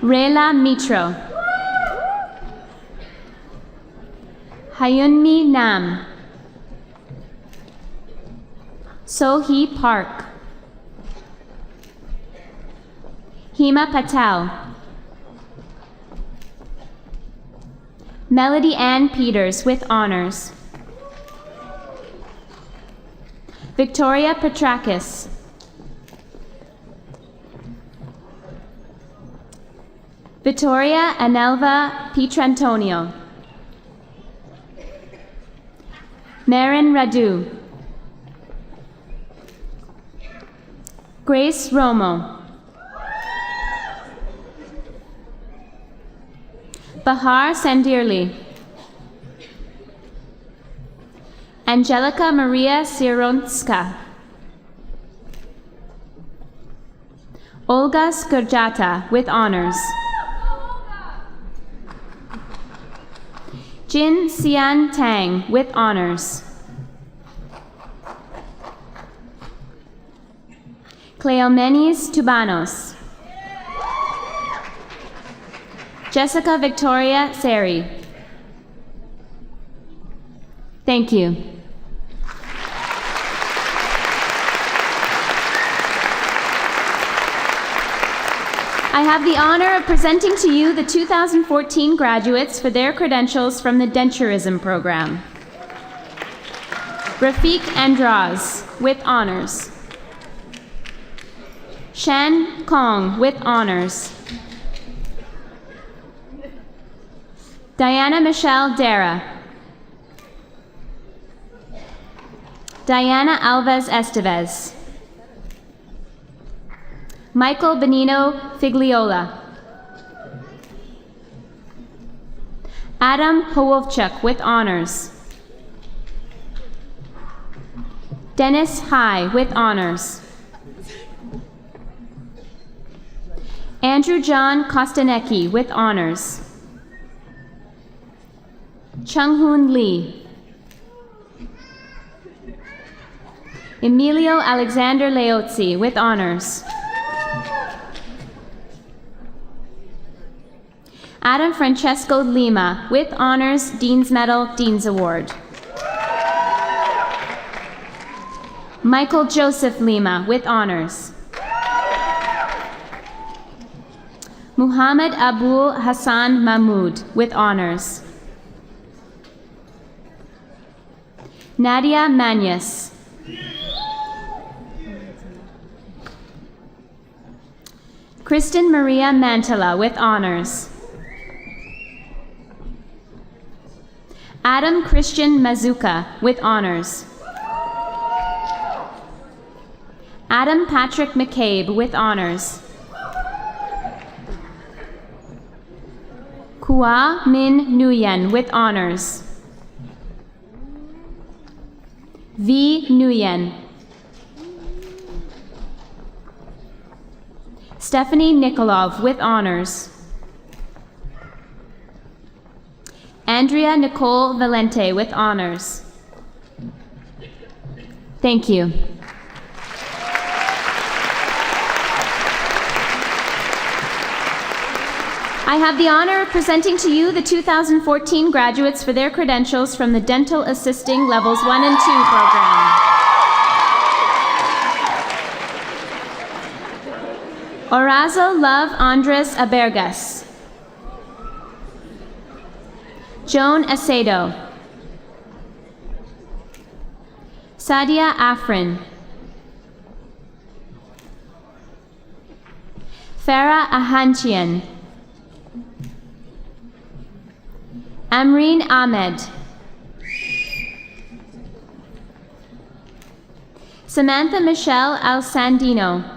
Rela Mitro. Hyunmi Nam. Sohee Park. Hema Patel. Melody Ann Peters with honors. Victoria Petrakis. Vittoria Anelva Pietrantonio. Marin Radu. Grace Romo. Bahar Sandirli. Angelica Maria Sironska. Olga Skurjata with honors. Jin Xian Tang with honors. Cleomenes Tubanos. Jessica Victoria Seri. Thank you. I have the honor of presenting to you the 2014 graduates for their credentials from the Denturism program. Rafiq Andraz with honors. Shan Kong with honors. Diana Michelle Dara. Diana Alves Estevez. Michael Benino Figliola. Adam Howolchuk with honors. Dennis High with honors. Andrew John Kostanecki with honors. Chung-Hoon Lee. Emilio Alexander Leozzi with honors. Adam Francesco Lima with honors, Dean's Medal, Dean's Award. Michael Joseph Lima with honors. Muhammad Abul Hassan Mahmoud with honors. Nadia Manyas. Kristen Maria Mantala with honors. Adam Christian Mazuka with honors. Adam Patrick McCabe with honors. Kua Min Nguyen with honors. V. Nguyen. Stephanie Nikolov with honors. Andrea Nicole Valente with honors. Thank you. I have the honor of presenting to you the 2014 graduates for their credentials from the Dental Assisting Levels 1 and 2 program. Orazo Love Andres Abergas. Joan Acedo. Sadia Afrin. Farah Ahanchian. Amreen Ahmed. Samantha Michelle Alsandino.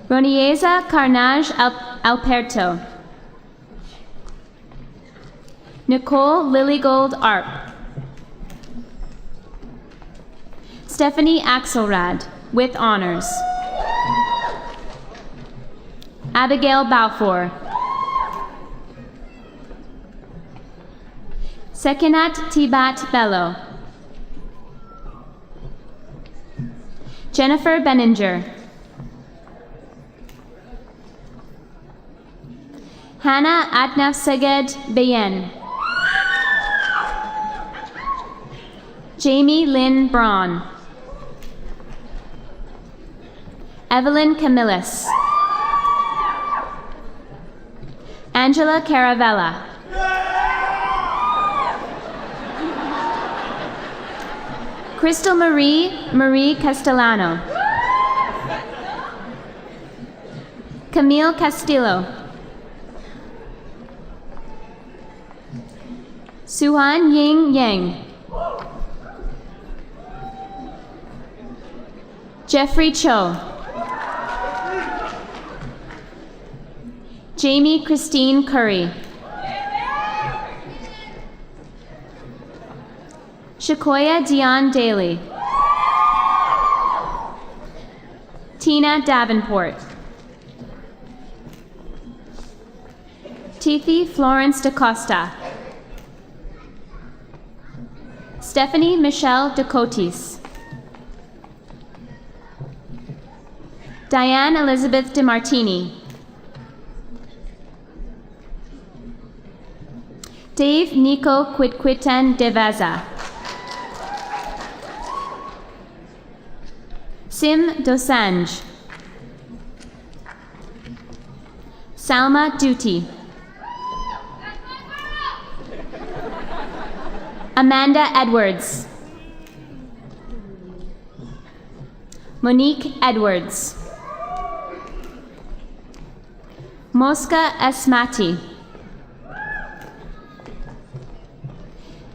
Ronieza Carnage Alperto. Nicole Lilygold Arp. Stephanie Axelrad with honors. Abigail Balfour. Sekinat Tibat Bello. Jennifer Benninger. Hannah Atnafseged Bayen. Jamie Lynn Braun. Evelyn Camillus. Angela Caravella. Crystal Marie Castellano. Camille Castillo. Suhan Ying Yang. Jeffrey Cho. Jamie Christine Curry. Shakoya Dion Daly. Tina Davenport. Tithi Florence DaCosta. Stephanie Michelle DeCotis. Diane Elizabeth DeMartini. Dave Nico Quitquitan Deveza. Sim Dosanjh. Salma Duty. Amanda Edwards. Monique Edwards. Mosca Esmati.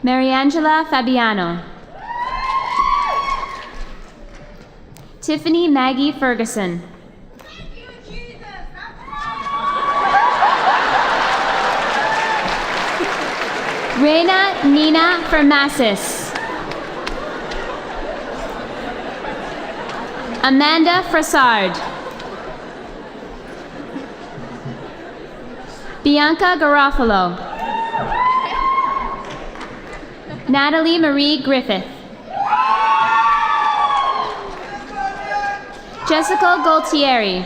Mariangela Fabiano. Tiffany Maggie Ferguson. Reina Nina Fermasis. Amanda Frassard. Bianca Garofalo. Natalie Marie Griffith. Jessica Gualtieri.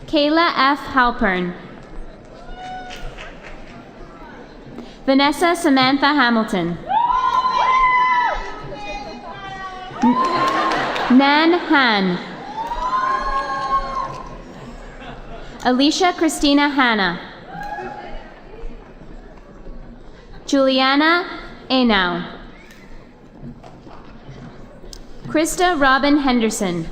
Kayla F. Halpern. Vanessa Samantha Hamilton. Nan Han. Alicia Christina Hanna. Juliana Enau. Krista Robin Henderson.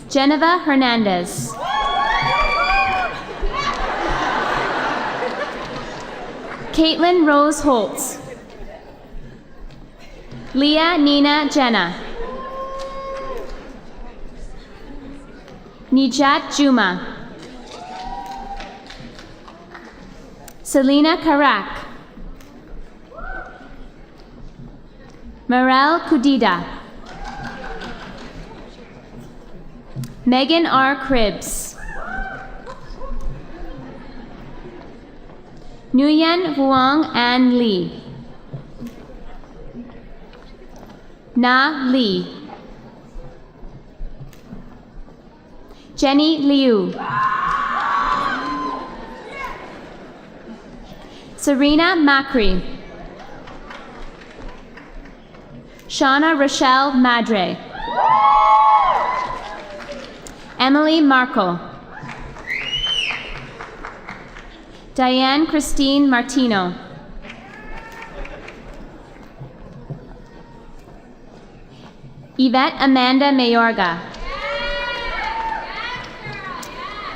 Geneva Hernandez. Caitlin Rose Holtz. Leah Nina Jenna. Nijat Juma. Selena Karak. Marel Kudida. Megan R. Cribbs. Nguyen Huang An Lee. Na Lee. Jenny Liu. Serena Macri. Shauna Rochelle Madre. Emily Marco. Diane Christine Martino. Yvette Amanda Mayorga.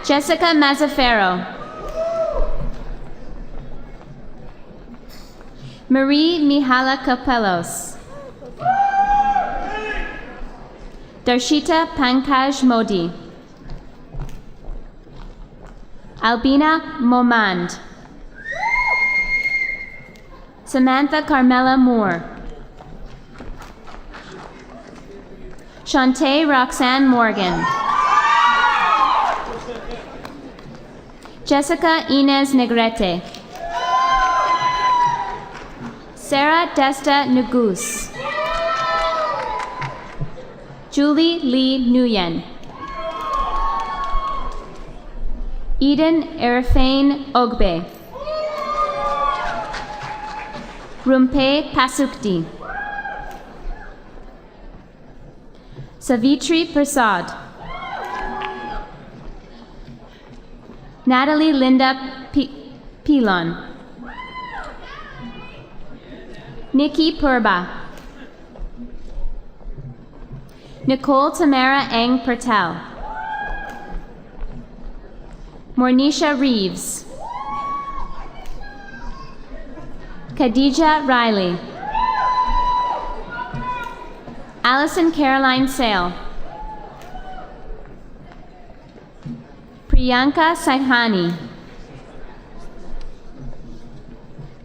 Jessica Mazzaferro. Marie Mihala Capellos. Darshita Pankaj Modi. Albina Momand. Samantha Carmela Moore. Shantae Roxanne Morgan. Jessica Inez Negrete. Sarah Desta Nugus. Julie Lee Nguyen. Eden Erifane Ogbe. Rumpe Pasukdi. Savitri Prasad. Natalie Linda Pilon. Nikki Purba. Nicole Tamara Ang Pertel. Mornisha Reeves. Khadija Riley. Allison Caroline Sale. Priyanka Saihani.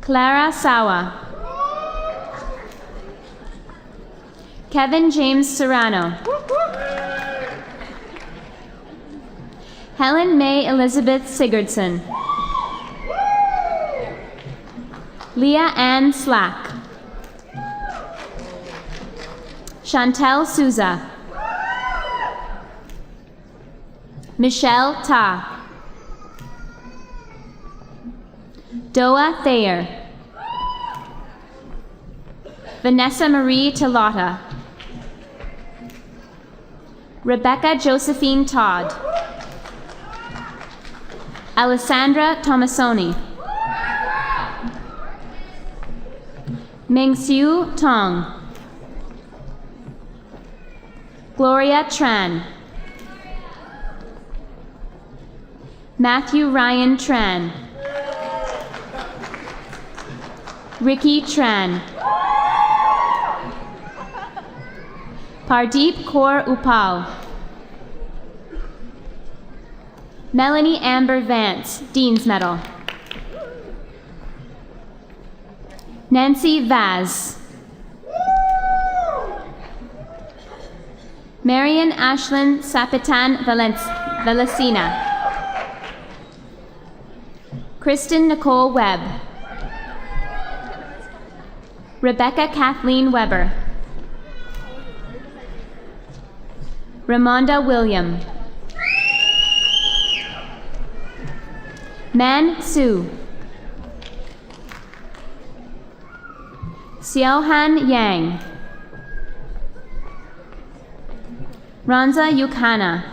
Clara Sawa. Kevin James Serrano. Helen May Elizabeth Sigurdsson. Leah Ann Slack. Chantel Souza. Michelle Ta. Doa Thayer. Vanessa Marie Talata. Rebecca Josephine Todd. Alessandra Tomasoni. Mengxiu Tong. Gloria Tran. Matthew Ryan Tran. Ricky Tran. Pardeep Kaur Upal. Melanie Amber Vance, Dean's Medal. Nancy Vaz. Marian Ashlyn Sapitan Valesina. Kristen Nicole Webb. Rebecca Kathleen Weber. Ramonda William. Man Su. Xiaohan Yang. Ranza Yukhana.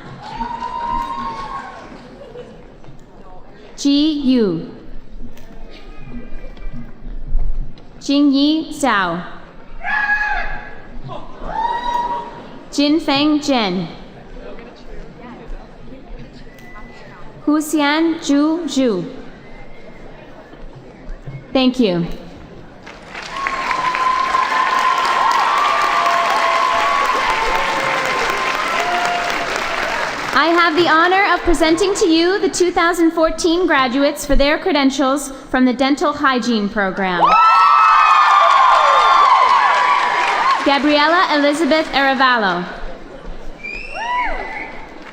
Ji Yu. Jingyi Zhao. Jinfeng Zhen. Huxian Zhu Zhu. Thank you. I have the honor of presenting to you the 2014 graduates for their credentials from the Dental Hygiene Program. Gabriella Elizabeth Arevalo.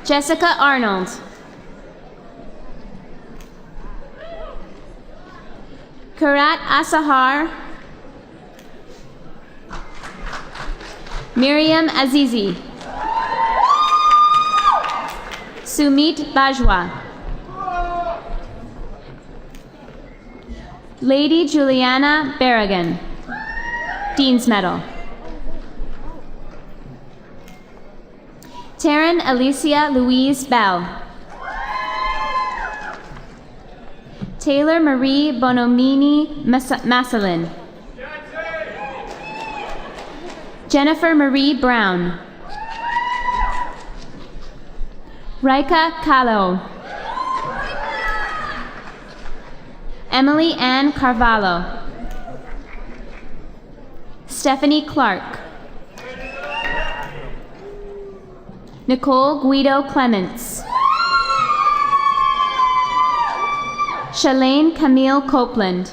Jessica Arnold. Kurat Asahar. Miriam Azizi. Sumit Bajwa. Lady Juliana Berrigan. Dean's Medal. Taryn Alicia Louise Bell. Taylor Marie Bonomini Masselin. Jennifer Marie Brown. Raika Kahlo. Emily Ann Carvalho. Stephanie Clark. Nicole Guido Clements. Shalane Camille Copeland.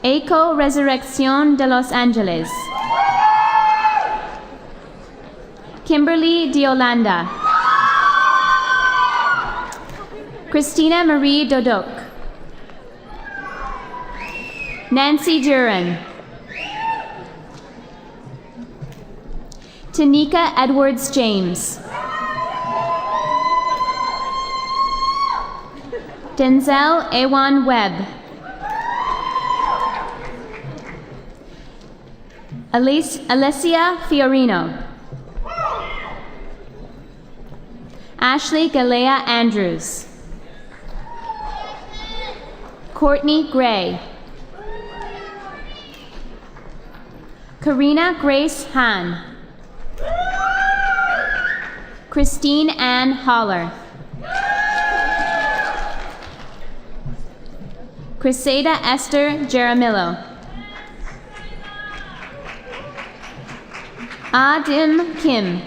Eco Resurrección de Los Angeles. Kimberly Diolanda. Christina Marie Dodok. Nancy Duran. Tanika Edwards James. Denzel Ewan Webb. Alessia Fiorino. Ashley Galea Andrews. Courtney Gray. Karina Grace Hahn. Christine Ann Holler. Crisada Esther Jaramillo. Adim Kim.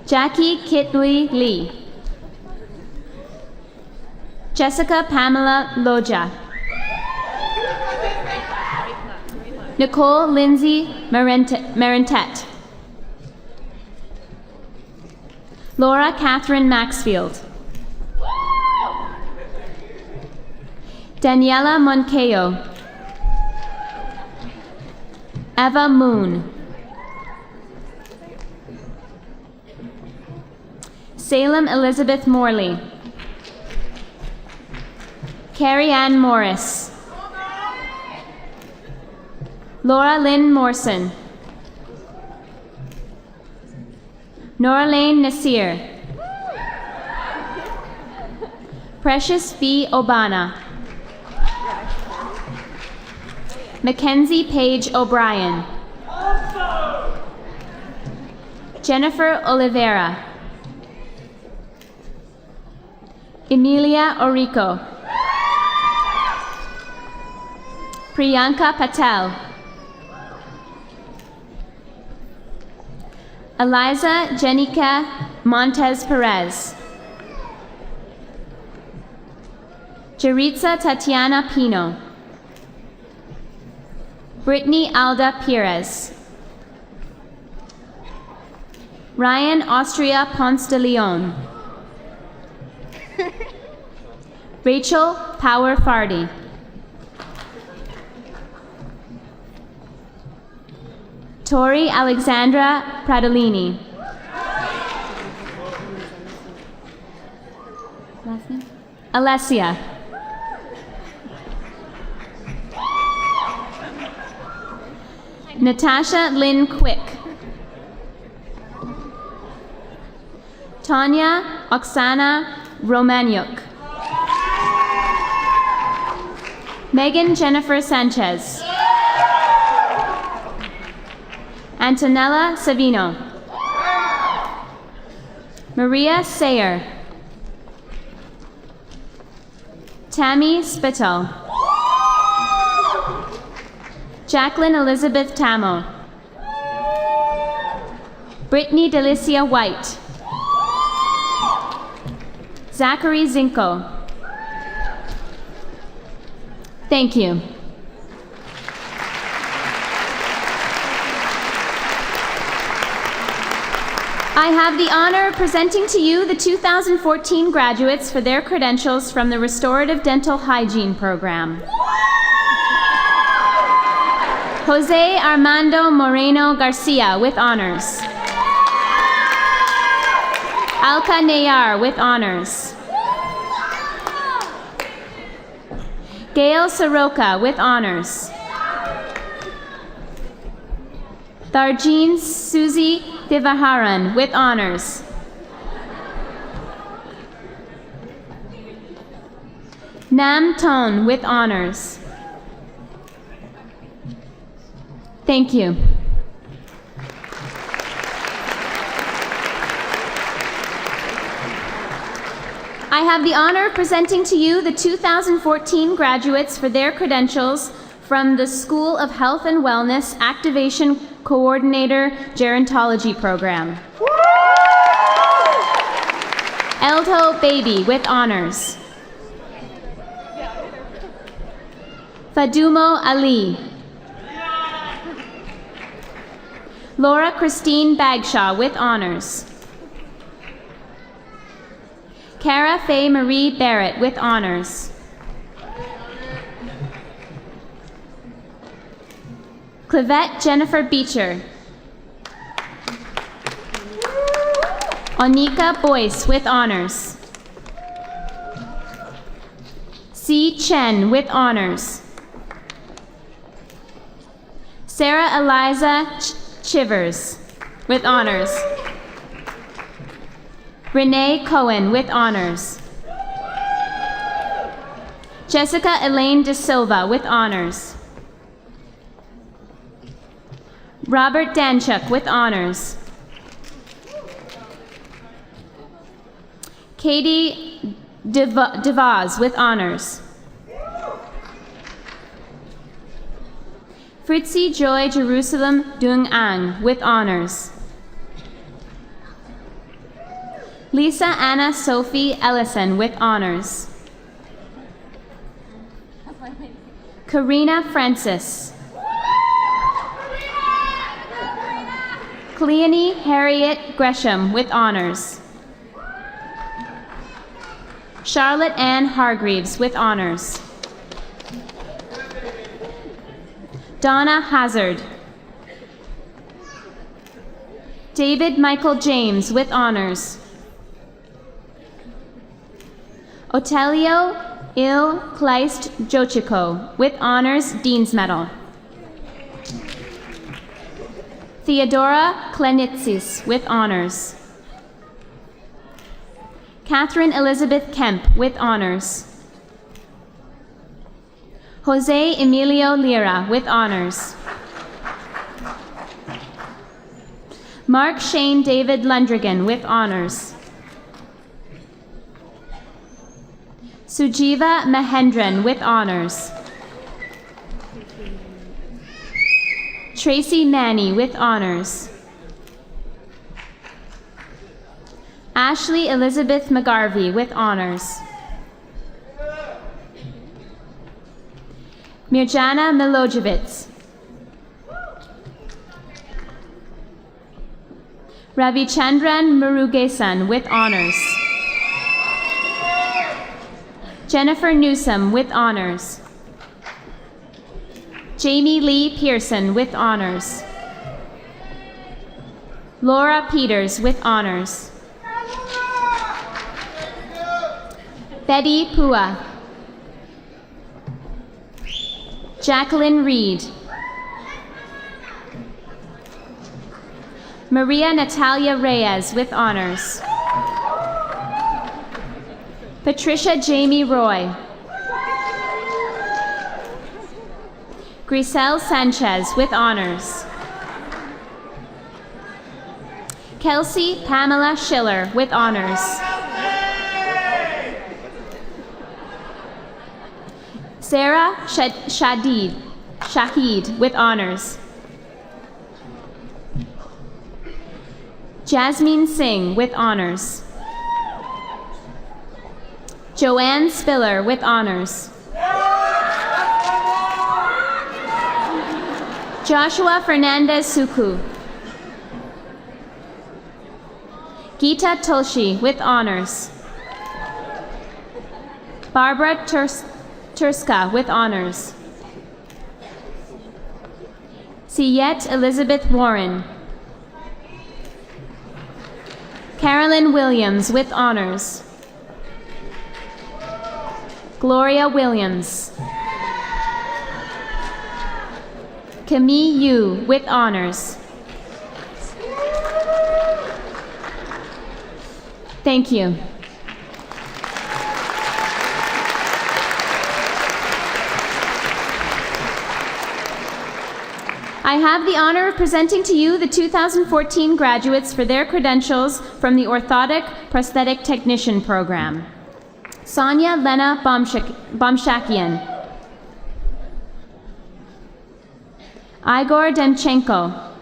Jackie Kitley Lee. Jessica Pamela Loja. Nicole Lindsay Marentet. Laura Catherine Maxfield. Daniela Moncayo. Eva Moon. Salem Elizabeth Morley. Carrie Ann Morris. Laura Lynn Morrison. Nora Lane Nasir. Precious B. Obana. Mackenzie Page O'Brien. Jennifer Oliveira. Emilia Orico. Priyanka Patel. Eliza Jenica Montez Perez. Jaritza Tatiana Pino. Brittany Alda Perez. Ryan Austria Ponce de Leon. Rachel Power Fardy. Tori Alexandra Pradolini. Last name? Alessia. Natasha Lynn Quick. Tanya Oksana Romaniuk. Megan Jennifer Sanchez. Antonella Savino. Maria Sayer. Tammy Spittle. Jacqueline Elizabeth Tamo. Brittany Delicia White. Zachary Zinko. Thank you. I have the honor of presenting to you the 2014 graduates for their credentials from the Restorative Dental Hygiene Program. Jose Armando Moreno Garcia with honors. Alka Nayar with honors. Gail Soroka with honors. Tharjeen Suzy Divaharan with honors. Nam Ton with honors. Thank you. I have the honor of presenting to you the 2014 graduates for their credentials from the School of Health and Wellness Activation Coordinator Gerontology Program. Eldho Baby with honors. Fadumo Ali. Laura Christine Bagshaw with honors. Cara Faye Marie Barrett with honors. Clivette Jennifer Beecher. Onika Boyce with honors. C. Chen with honors. Sarah Eliza Chivers with honors. Renee Cohen with honors. Jessica Elaine De Silva with honors. Robert Danchuk with honors. Katie DeVaz with honors. Fritzi Joy Jerusalem Dung Ang with honors. Lisa Anna Sophie Ellison with honors. Karina Francis. Cleone Harriet Gresham with honors. Charlotte Ann Hargreaves with honors. Donna Hazard. David Michael James with honors. Otelio Il Kleist Jochiko with honors Dean's Medal. Theodora Klenitsis with honors. Catherine Elizabeth Kemp with honors. Jose Emilio Lira with honors. Mark Shane David Lundrigan with honors. Sujiva Mahendran with honors. Tracy Manny with honors. Ashley Elizabeth McGarvey with honors. Mirjana Milojevic. Ravichandran Murugesan with honors. Jennifer Newsom with honors. Jamie Lee Pearson with honors. Laura Peters with honors. Betty Pua. Jacqueline Reed. Maria Natalia Reyes with honors. Patricia Jamie Roy. Grisel Sanchez with honors. Kelsey Pamela Schiller with honors. Sarah Shahid with honors. Jasmine Singh with honors. Joanne Spiller with honors. Joshua Fernandez Suku. Geeta Tulshi with honors. Barbara Turska with honors. Siyet Elizabeth Warren. Carolyn Williams with honors. Gloria Williams. Camille Yu with honors. Thank you. I have the honor of presenting to you the 2014 graduates for their credentials from the Orthotic Prosthetic Technician Program. Sonia Lena Bomshakian. Igor Demchenko.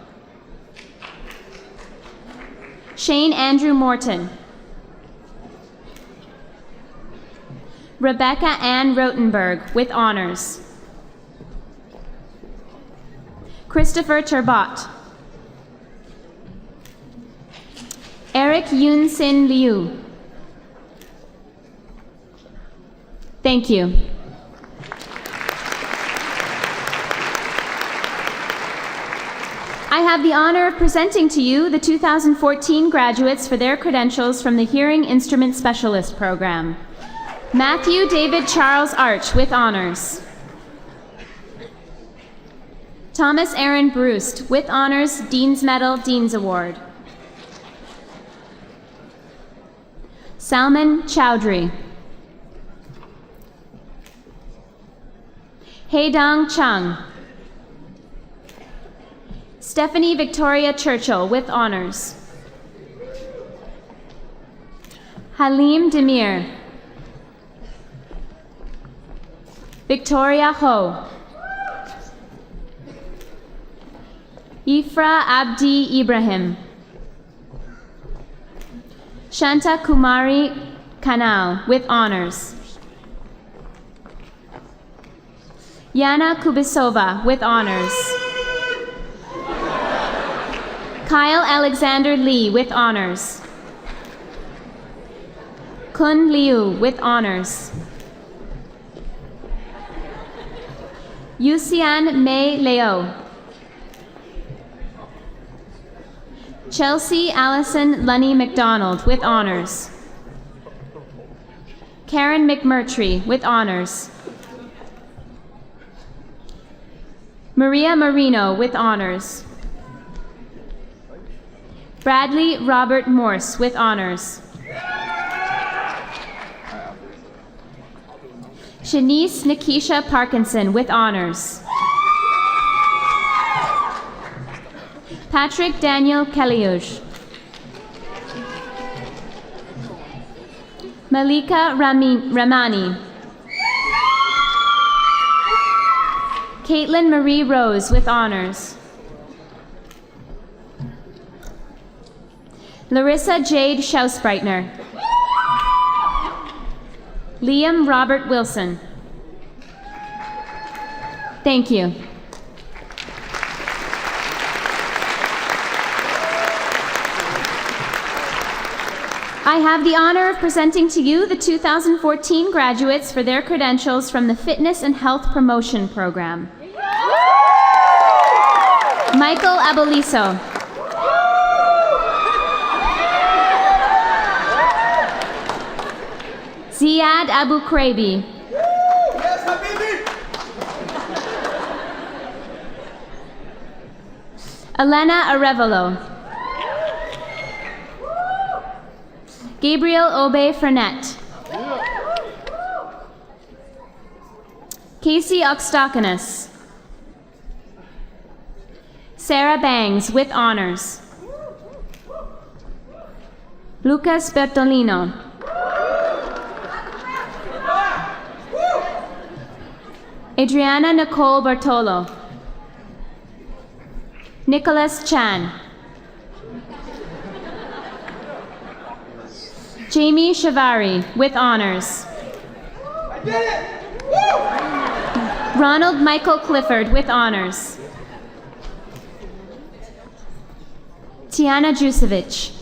Shane Andrew Morton. Rebecca Ann Rotenberg with honors. Christopher Turbot. Eric Yoon Sin Liu. Thank you. I have the honor of presenting to you the 2014 graduates for their credentials from the Hearing Instrument Specialist Program. Matthew David Charles Arch with honors. Thomas Aaron Brust with honors, Dean's Medal, Dean's Award. Salman Chowdhury. Haydong Chung. Stephanie Victoria Churchill with honors. Halim Demir. Victoria Ho. Ifra Abdi Ibrahim. Shanta Kumari Kanal with honors. Yana Kubisova with honors. Kyle Alexander Lee with honors. Kun Liu with honors. Yusian Mei Leo. Chelsea Allison Lunny McDonald with honors. Karen McMurtry with honors. Maria Marino with honors. Bradley Robert Morse with honors. Shanice Nikisha Parkinson with honors. Patrick Daniel Kaliush. Malika Ramani. Caitlin Marie Rose with honors. Larissa Jade Schausbreitner. Liam Robert Wilson. Thank you. I have the honor of presenting to you the 2014 graduates for their credentials from the Fitness and Health Promotion Program. Michael Aboliso. Ziad Abu Krabi. Elena Arevalo. Gabriel Obe Frenette. Casey Oxtokinus. Sarah Bangs with honors. Lucas Bertolino. Adriana Nicole Bartolo. Nicholas Chan. Jamie Shavari with honors. Ronald Michael Clifford with honors. Tiana Jusevich.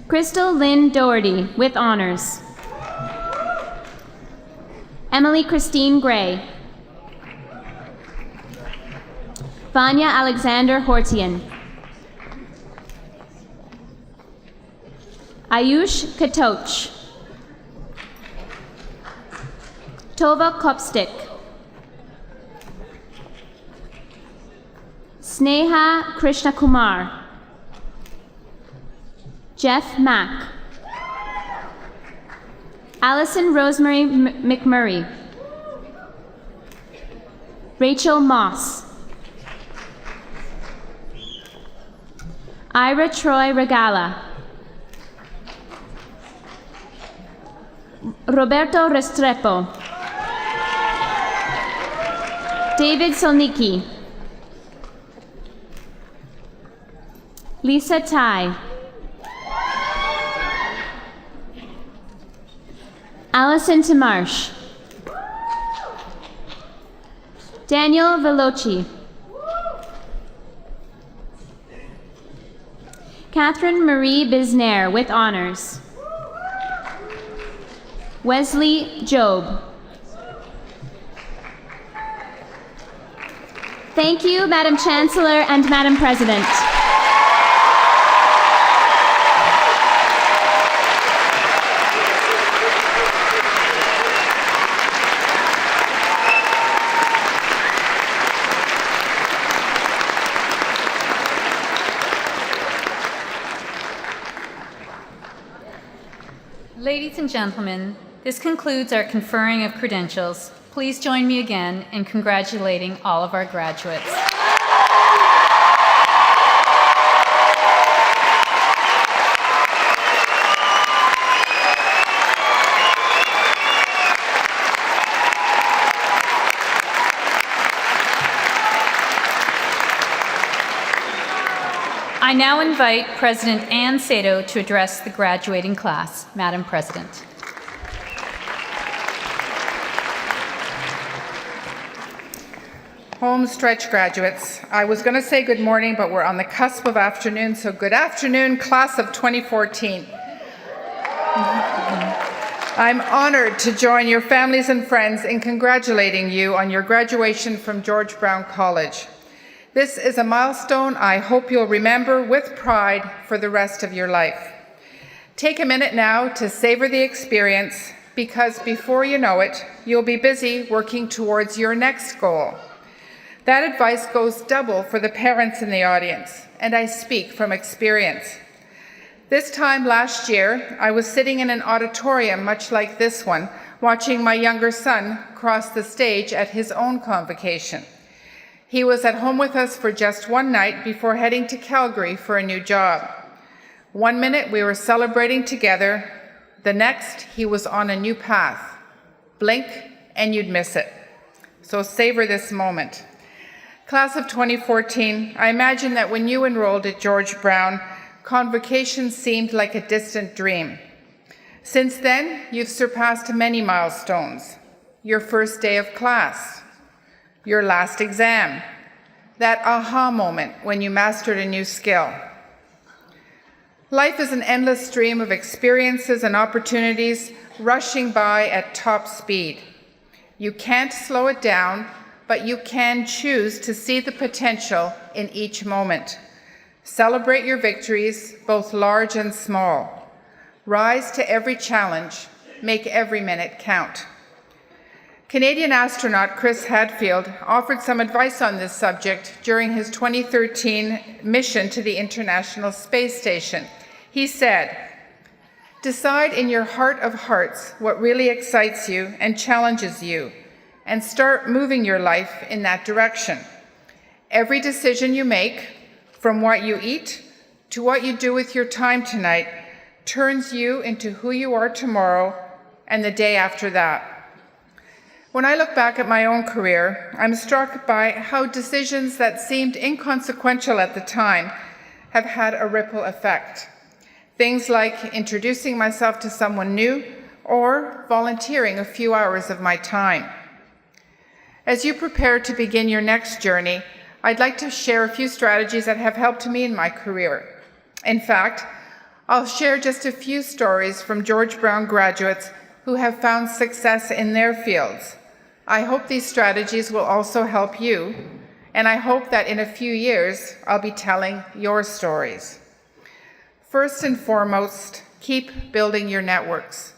Crystal Lynn Doherty with honors. Emily Christine Gray. Vanya Alexander Hortian. Ayush Katoch. Tova Kopstik. Sneha Krishnakumar. Jeff Mack. Allison Rosemary McMurray. Rachel Moss. Ira Troy Regala. Roberto Restrepo. David Solnicki. Lisa Tai. Allison Tamarsh. Daniel Veloci. Catherine Marie Bisnair with honors. Wesley Job. Thank you, Madam Chancellor and Madam President. Ladies and gentlemen, this concludes our conferring of credentials. Please join me again in congratulating all of our graduates. I now invite President Ann Sato to address the graduating class. Madam President. Home stretch graduates. I was going to say good morning, but we're on the cusp of afternoon, so good afternoon, class of 2014. I'm honored to join your families and friends in congratulating you on your graduation from George Brown College. This is a milestone I hope you'll remember with pride for the rest of your life. Take a minute now to savor the experience, because before you know it, you'll be busy working towards your next goal. That advice goes double for the parents in the audience, and I speak from experience. This time last year, I was sitting in an auditorium much like this one, watching my younger son cross the stage at his own convocation. He was at home with us for just one night before heading to Calgary for a new job. 1 minute we were celebrating together, the next he was on a new path. Blink and you'd miss it. So savor this moment. Class of 2014, I imagine that when you enrolled at George Brown, Convocation seemed like a distant dream. Since then, you've surpassed many milestones. Your first day of class, your last exam, that aha moment when you mastered a new skill. Life is an endless stream of experiences and opportunities rushing by at top speed. You can't slow it down, but you can choose to see the potential in each moment. Celebrate your victories, both large and small. Rise to every challenge. Make every minute count. Canadian astronaut Chris Hadfield offered some advice on this subject during his 2013 mission to the International Space Station. He said, "Decide in your heart of hearts what really excites you and challenges you, and start moving your life in that direction. Every decision you make, from what you eat to what you do with your time tonight, turns you into who you are tomorrow and the day after that." When I look back at my own career, I'm struck by how decisions that seemed inconsequential at the time have had a ripple effect. Things like introducing myself to someone new or volunteering a few hours of my time. As you prepare to begin your next journey, I'd like to share a few strategies that have helped me in my career. In fact, I'll share just a few stories from George Brown graduates who have found success in their fields. I hope these strategies will also help you, and I hope that in a few years, I'll be telling your stories. First and foremost, keep building your networks.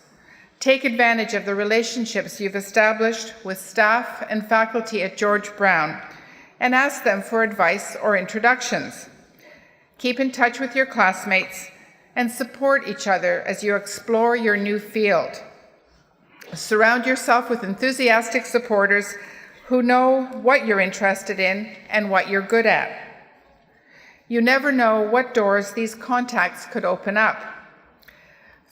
Take advantage of the relationships you've established with staff and faculty at George Brown and ask them for advice or introductions. Keep in touch with your classmates and support each other as you explore your new field. Surround yourself with enthusiastic supporters who know what you're interested in and what you're good at. You never know what doors these contacts could open up.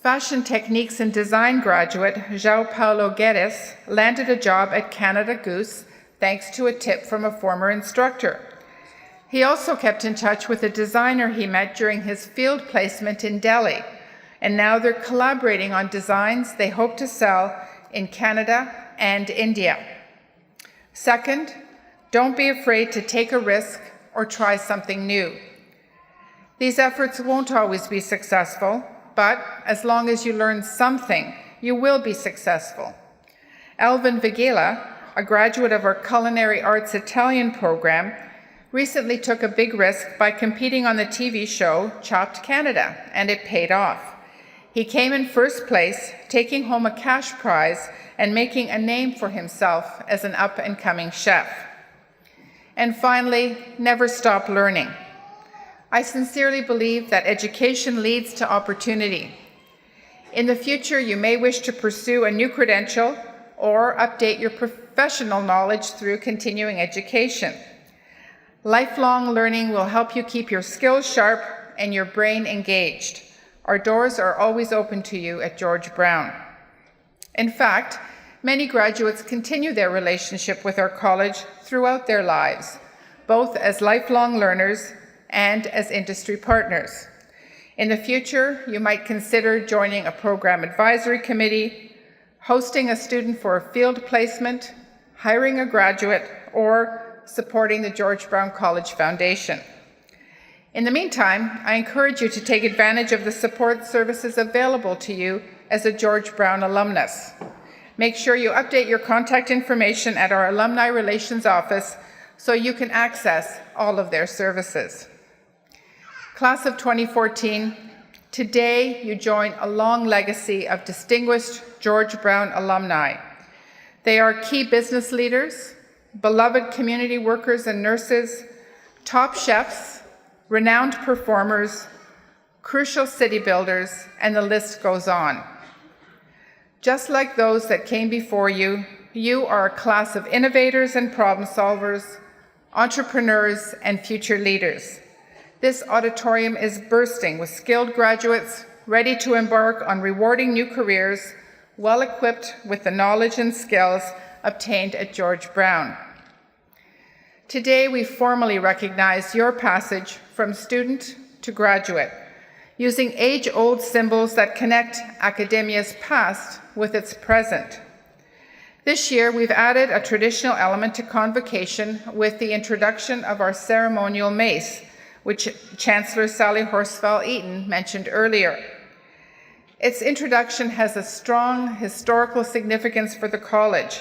Fashion Techniques and Design graduate João Paulo Guedes landed a job at Canada Goose thanks to a tip from a former instructor. He also kept in touch with a designer he met during his field placement in Delhi, and now they're collaborating on designs they hope to sell in Canada and India. Second, don't be afraid to take a risk or try something new. These efforts won't always be successful, but as long as you learn something, you will be successful. Alvin Vigila, a graduate of our Culinary Arts Italian program, recently took a big risk by competing on the TV show Chopped Canada, and it paid off. He came in first place, taking home a cash prize and making a name for himself as an up-and-coming chef. And finally, never stop learning. I sincerely believe that education leads to opportunity. In the future, you may wish to pursue a new credential or update your professional knowledge through continuing education. Lifelong learning will help you keep your skills sharp and your brain engaged. Our doors are always open to you at George Brown. In fact, many graduates continue their relationship with our college throughout their lives, both as lifelong learners and as industry partners. In the future, you might consider joining a program advisory committee, hosting a student for a field placement, hiring a graduate, or supporting the George Brown College Foundation. In the meantime, I encourage you to take advantage of the support services available to you as a George Brown alumnus. Make sure you update your contact information at our Alumni Relations Office so you can access all of their services. Class of 2014, today you join a long legacy of distinguished George Brown alumni. They are key business leaders, beloved community workers and nurses, top chefs, renowned performers, crucial city builders, and the list goes on. Just like those that came before you, you are a class of innovators and problem solvers, entrepreneurs, and future leaders. This auditorium is bursting with skilled graduates ready to embark on rewarding new careers, well equipped with the knowledge and skills obtained at George Brown. Today, we formally recognize your passage from student to graduate, using age-old symbols that connect academia's past with its present. This year, we've added a traditional element to Convocation with the introduction of our ceremonial mace, which Chancellor Sally Horsfall-Eaton mentioned earlier. Its introduction has a strong historical significance for the college,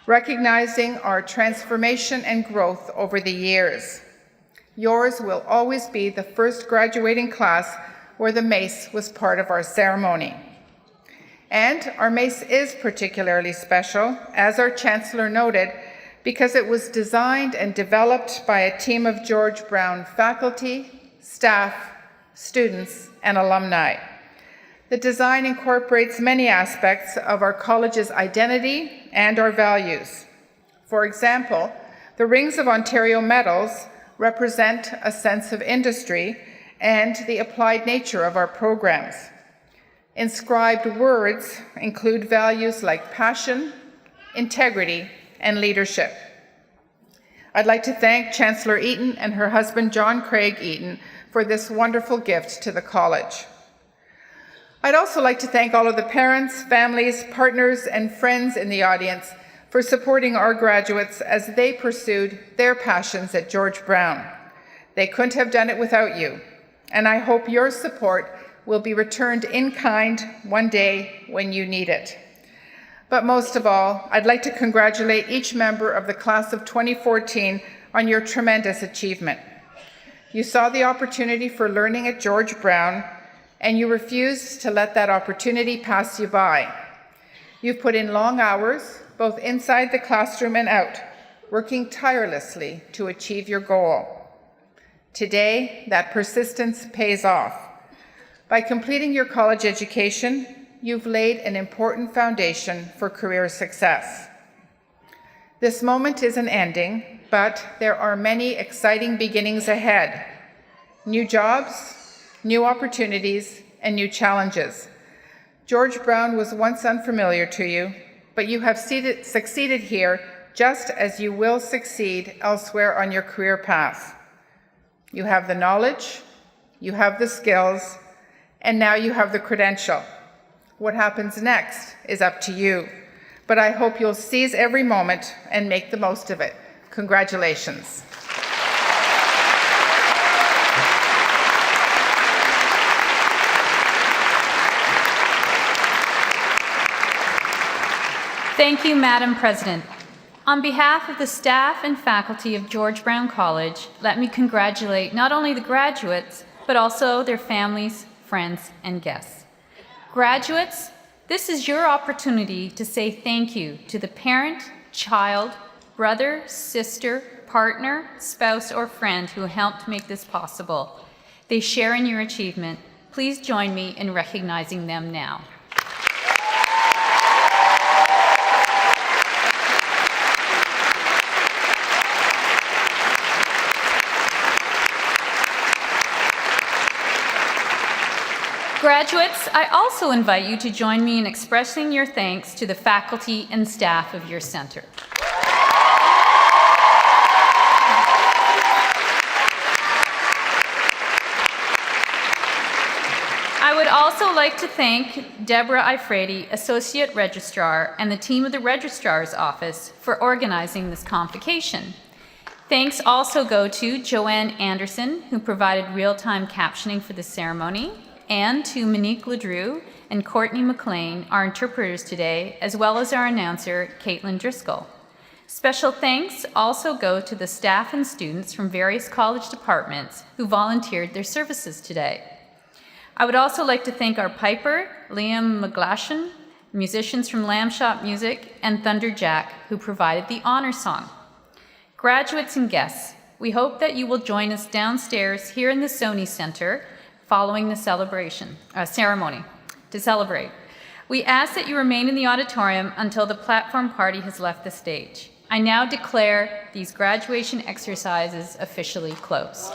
recognizing our transformation and growth over the years. Yours will always be the first graduating class where the mace was part of our ceremony. And our mace is particularly special, as our Chancellor noted, because it was designed and developed by a team of George Brown faculty, staff, students, and alumni. The design incorporates many aspects of our college's identity and our values. For example, the Rings of Ontario medals represent a sense of industry and the applied nature of our programs. Inscribed words include values like passion, integrity, and leadership. I'd like to thank Chancellor Eaton and her husband, John Craig Eaton, for this wonderful gift to the college. I'd also like to thank all of the parents, families, partners, and friends in the audience for supporting our graduates as they pursued their passions at George Brown. They couldn't have done it without you, and I hope your support will be returned in kind one day when you need it. But most of all, I'd like to congratulate each member of the class of 2014 on your tremendous achievement. You saw the opportunity for learning at George Brown, and you refused to let that opportunity pass you by. You've put in long hours, both inside the classroom and out, working tirelessly to achieve your goal. Today, that persistence pays off. By completing your college education, you've laid an important foundation for career success. This moment isn't ending, but there are many exciting beginnings ahead. New jobs, new opportunities, and new challenges. George Brown was once unfamiliar to you, but you have succeeded here just as you will succeed elsewhere on your career path. You have the knowledge, you have the skills, and now you have the credential. What happens next is up to you, but I hope you'll seize every moment and make the most of it. Congratulations. Thank you, Madam President. On behalf of the staff and faculty of George Brown College, let me congratulate not only the graduates, but also their families, friends, and guests. Graduates, this is your opportunity to say thank you to the parent, child, brother, sister, partner, spouse, or friend who helped make this possible. They share in your achievement. Please join me in recognizing them now. Graduates, I also invite you to join me in expressing your thanks to the faculty and staff of your center. I would also like to thank Deborah Ifredi, Associate Registrar, and the team of the Registrar's Office for organizing this convocation. Thanks also go to Joanne Anderson, who provided real-time captioning for the ceremony, and to Monique Ledrew and Courtney McLean, our interpreters today, as well as our announcer, Caitlin Driscoll. Special thanks also go to the staff and students from various college departments who volunteered their services today. I would also like to thank our piper, Liam McGlashan, musicians from Lamb Shop Music, and Thunder Jack, who provided the honor song. Graduates and guests, we hope that you will join us downstairs here in the Sony Center following the ceremony to celebrate. We ask that you remain in the auditorium until the platform party has left the stage. I now declare these graduation exercises officially closed.